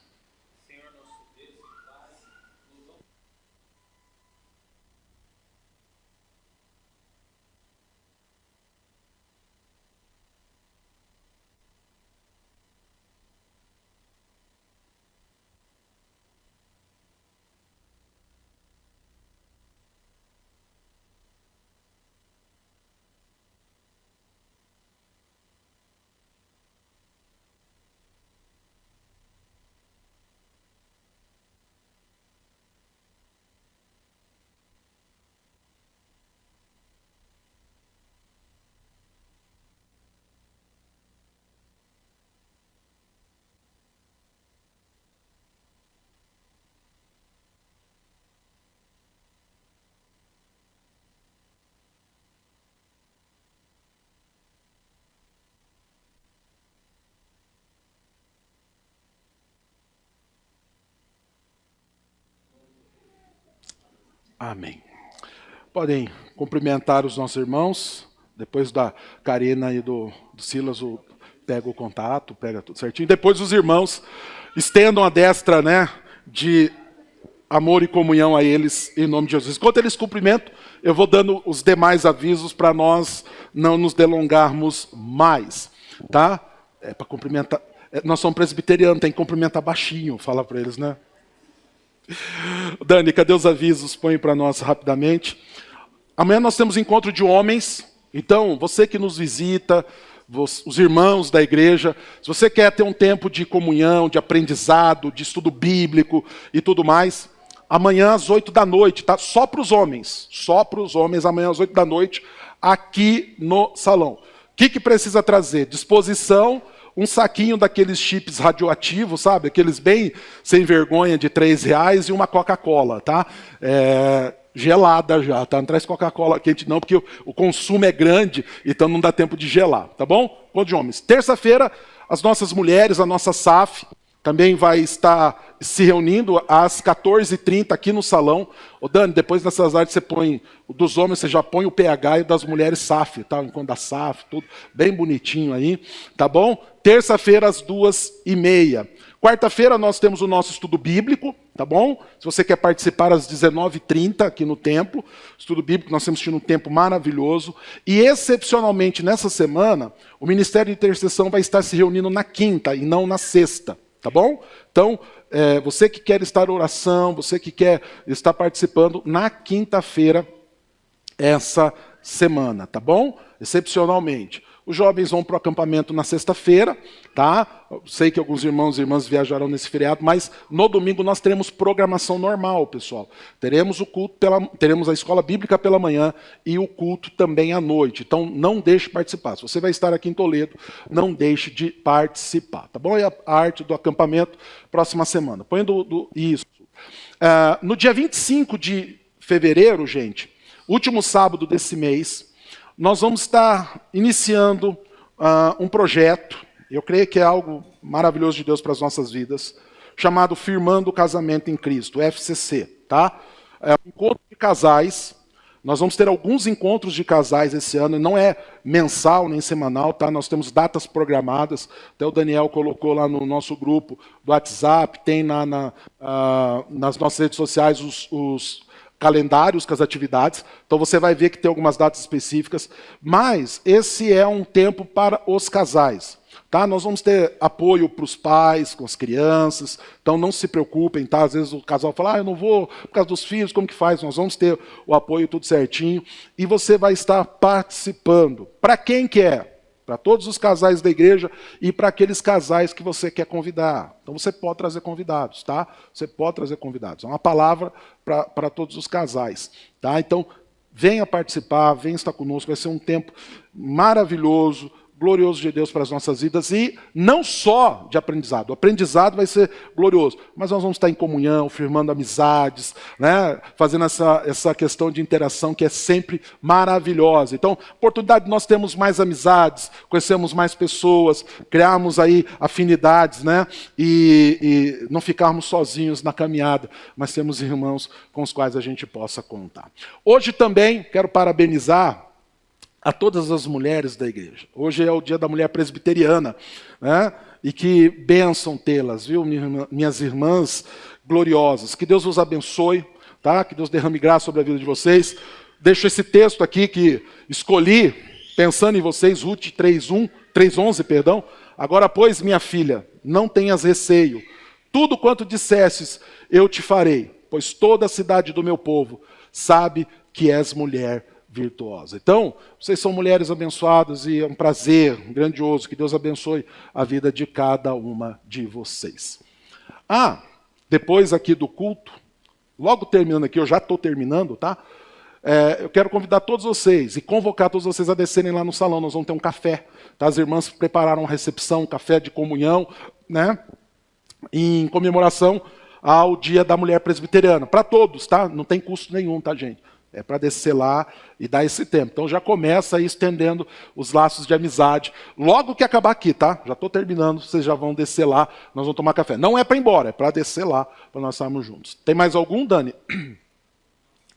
Amém. Podem cumprimentar os nossos irmãos. Depois da Karina e do Silas, pega o contato, pega tudo certinho. Depois os irmãos estendam a destra, né, de amor e comunhão a eles, em nome de Jesus. Enquanto eles cumprimentam, eu vou dando os demais avisos para nós não nos delongarmos mais. Tá? É para cumprimentar. Nós somos presbiterianos, tem que cumprimentar baixinho, fala para eles, né? Dani, cadê os avisos? Põe para nós rapidamente. Amanhã nós temos encontro de homens. Então, você que nos visita, os irmãos da igreja, se você quer ter um tempo de comunhão, de aprendizado, de estudo bíblico e tudo mais, amanhã às 8 da noite, tá? Só para os homens. Só para os homens, amanhã às 8 da noite, aqui no salão. O que precisa trazer? Disposição, um saquinho daqueles chips radioativos, sabe? Aqueles bem sem vergonha de R$3 e uma Coca-Cola, tá? Gelada já, tá? Não traz Coca-Cola quente não, porque o consumo é grande, então não dá tempo de gelar, tá bom? Quanto de homens. Terça-feira, as nossas mulheres, a nossa SAF, também vai estar se reunindo às 14h30 aqui no salão. Ô Dani, depois dessas artes você põe, o dos homens você já põe o PH e o das mulheres SAF, tá? Enquanto da SAF, tudo bem bonitinho aí, tá bom? Terça-feira às 2h30. Quarta-feira nós temos o nosso estudo bíblico, tá bom? Se você quer participar às 19h30 aqui no templo, estudo bíblico, nós temos tido um tempo maravilhoso. E excepcionalmente nessa semana, o Ministério de Intercessão vai estar se reunindo na quinta e não na sexta, tá bom? Então, você que quer estar em oração, você que quer estar participando na quinta-feira, essa semana, tá bom? Excepcionalmente. Os jovens vão para o acampamento na sexta-feira, tá? Eu sei que alguns irmãos e irmãs viajarão nesse feriado, mas no domingo nós teremos programação normal, pessoal. Teremos o culto, teremos a escola bíblica pela manhã e o culto também à noite. Então não deixe de participar. Se você vai estar aqui em Toledo, não deixe de participar, tá bom? E a arte do acampamento, próxima semana. Põe isso. No dia 25 de fevereiro, gente, último sábado desse mês, nós vamos estar iniciando um projeto, eu creio que é algo maravilhoso de Deus para as nossas vidas, chamado Firmando o Casamento em Cristo, FCC, tá? É um encontro de casais. Nós vamos ter alguns encontros de casais esse ano, não é mensal nem semanal, tá? Nós temos datas programadas, até o Daniel colocou lá no nosso grupo do WhatsApp, tem nas nossas redes sociais os calendários com as atividades, então você vai ver que tem algumas datas específicas, mas esse é um tempo para os casais. Tá? Nós vamos ter apoio para os pais, com as crianças, então não se preocupem, tá? Às vezes o casal fala, eu não vou por causa dos filhos, como que faz? Nós vamos ter o apoio tudo certinho, e você vai estar participando. Para quem quer? Para todos os casais da igreja e para aqueles casais que você quer convidar. Então você pode trazer convidados, tá? Você pode trazer convidados. É uma palavra para todos os casais, tá? Então venha participar, venha estar conosco, vai ser um tempo maravilhoso, glorioso de Deus para as nossas vidas, e não só de aprendizado. O aprendizado vai ser glorioso, mas nós vamos estar em comunhão, firmando amizades, né? Fazendo essa questão de interação que é sempre maravilhosa. Então, oportunidade de nós termos mais amizades, conhecermos mais pessoas, criarmos aí afinidades, né? E não ficarmos sozinhos na caminhada, mas temos irmãos com os quais a gente possa contar. Hoje também quero parabenizar a todas as mulheres da igreja. Hoje é o dia da mulher presbiteriana, né? E que bênção tê-las, viu, minhas irmãs gloriosas. Que Deus os abençoe, tá? Que Deus derrame graça sobre a vida de vocês. Deixo esse texto aqui que escolhi, pensando em vocês, Ruth 3:11, perdão. Agora, pois, minha filha, não tenhas receio. Tudo quanto dissesses, eu te farei, pois toda a cidade do meu povo sabe que és mulher virtuosa. Então, vocês são mulheres abençoadas e é um prazer grandioso. Que Deus abençoe a vida de cada uma de vocês. Depois aqui do culto, logo terminando aqui, eu já estou terminando, tá? Eu quero convidar todos vocês e convocar todos vocês a descerem lá no salão. Nós vamos ter um café, tá? As irmãs prepararam uma recepção, um café de comunhão, né? Em comemoração ao Dia da Mulher Presbiteriana. Para todos, tá? Não tem custo nenhum, tá, gente? É para descer lá e dar esse tempo. Então já começa aí estendendo os laços de amizade. Logo que acabar aqui, tá? Já estou terminando, vocês já vão descer lá, nós vamos tomar café. Não é para ir embora, é para descer lá, para nós estarmos juntos. Tem mais algum, Dani?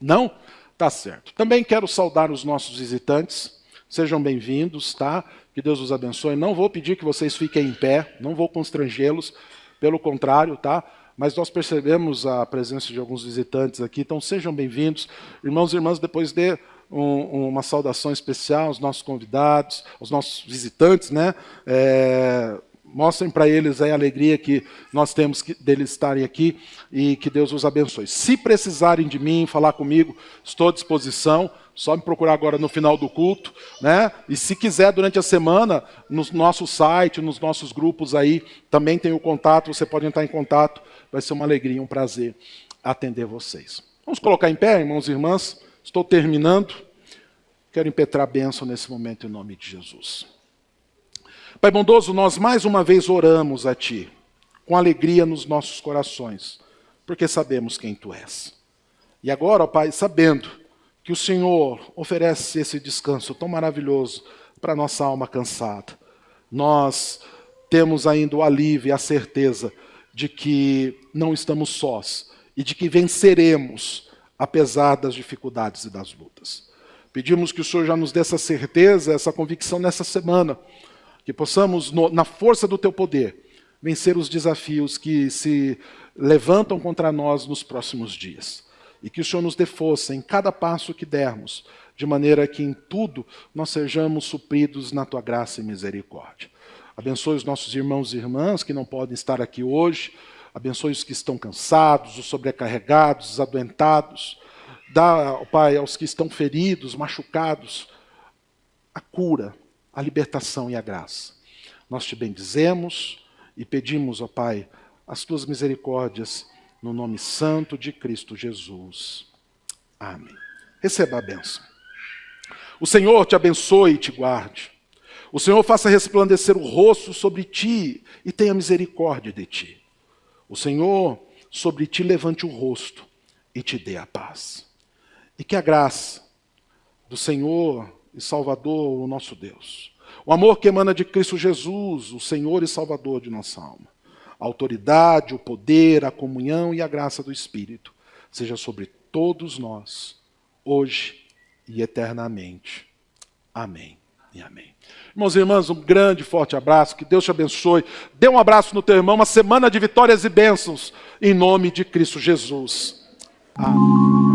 Não? Tá certo. Também quero saudar os nossos visitantes. Sejam bem-vindos, tá? Que Deus os abençoe. Não vou pedir que vocês fiquem em pé, não vou constrangê-los, pelo contrário, tá? Mas nós percebemos a presença de alguns visitantes aqui, então sejam bem-vindos. Irmãos e irmãs, depois dê uma saudação especial aos nossos convidados, aos nossos visitantes, né? Mostrem para eles a alegria que nós temos deles estarem aqui e que Deus os abençoe. Se precisarem de mim, falar comigo, estou à disposição. Só me procurar agora no final do culto, né? E se quiser, durante a semana, no nosso site, nos nossos grupos aí, também tem o contato, você pode entrar em contato. Vai ser uma alegria, um prazer atender vocês. Vamos colocar em pé, irmãos e irmãs. Estou terminando. Quero impetrar a bênção nesse momento em nome de Jesus. Pai bondoso, nós mais uma vez oramos a Ti, com alegria nos nossos corações, porque sabemos quem Tu és. E agora, ó Pai, sabendo que o Senhor oferece esse descanso tão maravilhoso para a nossa alma cansada, nós temos ainda o alívio e a certeza de que não estamos sós e de que venceremos apesar das dificuldades e das lutas. Pedimos que o Senhor já nos dê essa certeza, essa convicção nessa semana, que possamos, na força do Teu poder, vencer os desafios que se levantam contra nós nos próximos dias. E que o Senhor nos dê força em cada passo que dermos, de maneira que em tudo nós sejamos supridos na Tua graça e misericórdia. Abençoe os nossos irmãos e irmãs que não podem estar aqui hoje. Abençoe os que estão cansados, os sobrecarregados, os adoentados. Dá, ó Pai, aos que estão feridos, machucados, a cura, a libertação e a graça. Nós Te bendizemos e pedimos, ó Pai, as Tuas misericórdias no nome santo de Cristo Jesus. Amém. Receba a bênção. O Senhor te abençoe e te guarde. O Senhor faça resplandecer o rosto sobre ti e tenha misericórdia de ti. O Senhor sobre ti levante o rosto e te dê a paz. E que a graça do Senhor e Salvador, o nosso Deus, o amor que emana de Cristo Jesus, o Senhor e Salvador de nossa alma, a autoridade, o poder, a comunhão e a graça do Espírito seja sobre todos nós, hoje e eternamente. Amém e amém. Irmãos e irmãs, um grande e forte abraço, que Deus te abençoe. Dê um abraço no teu irmão, uma semana de vitórias e bênçãos, em nome de Cristo Jesus. Amém.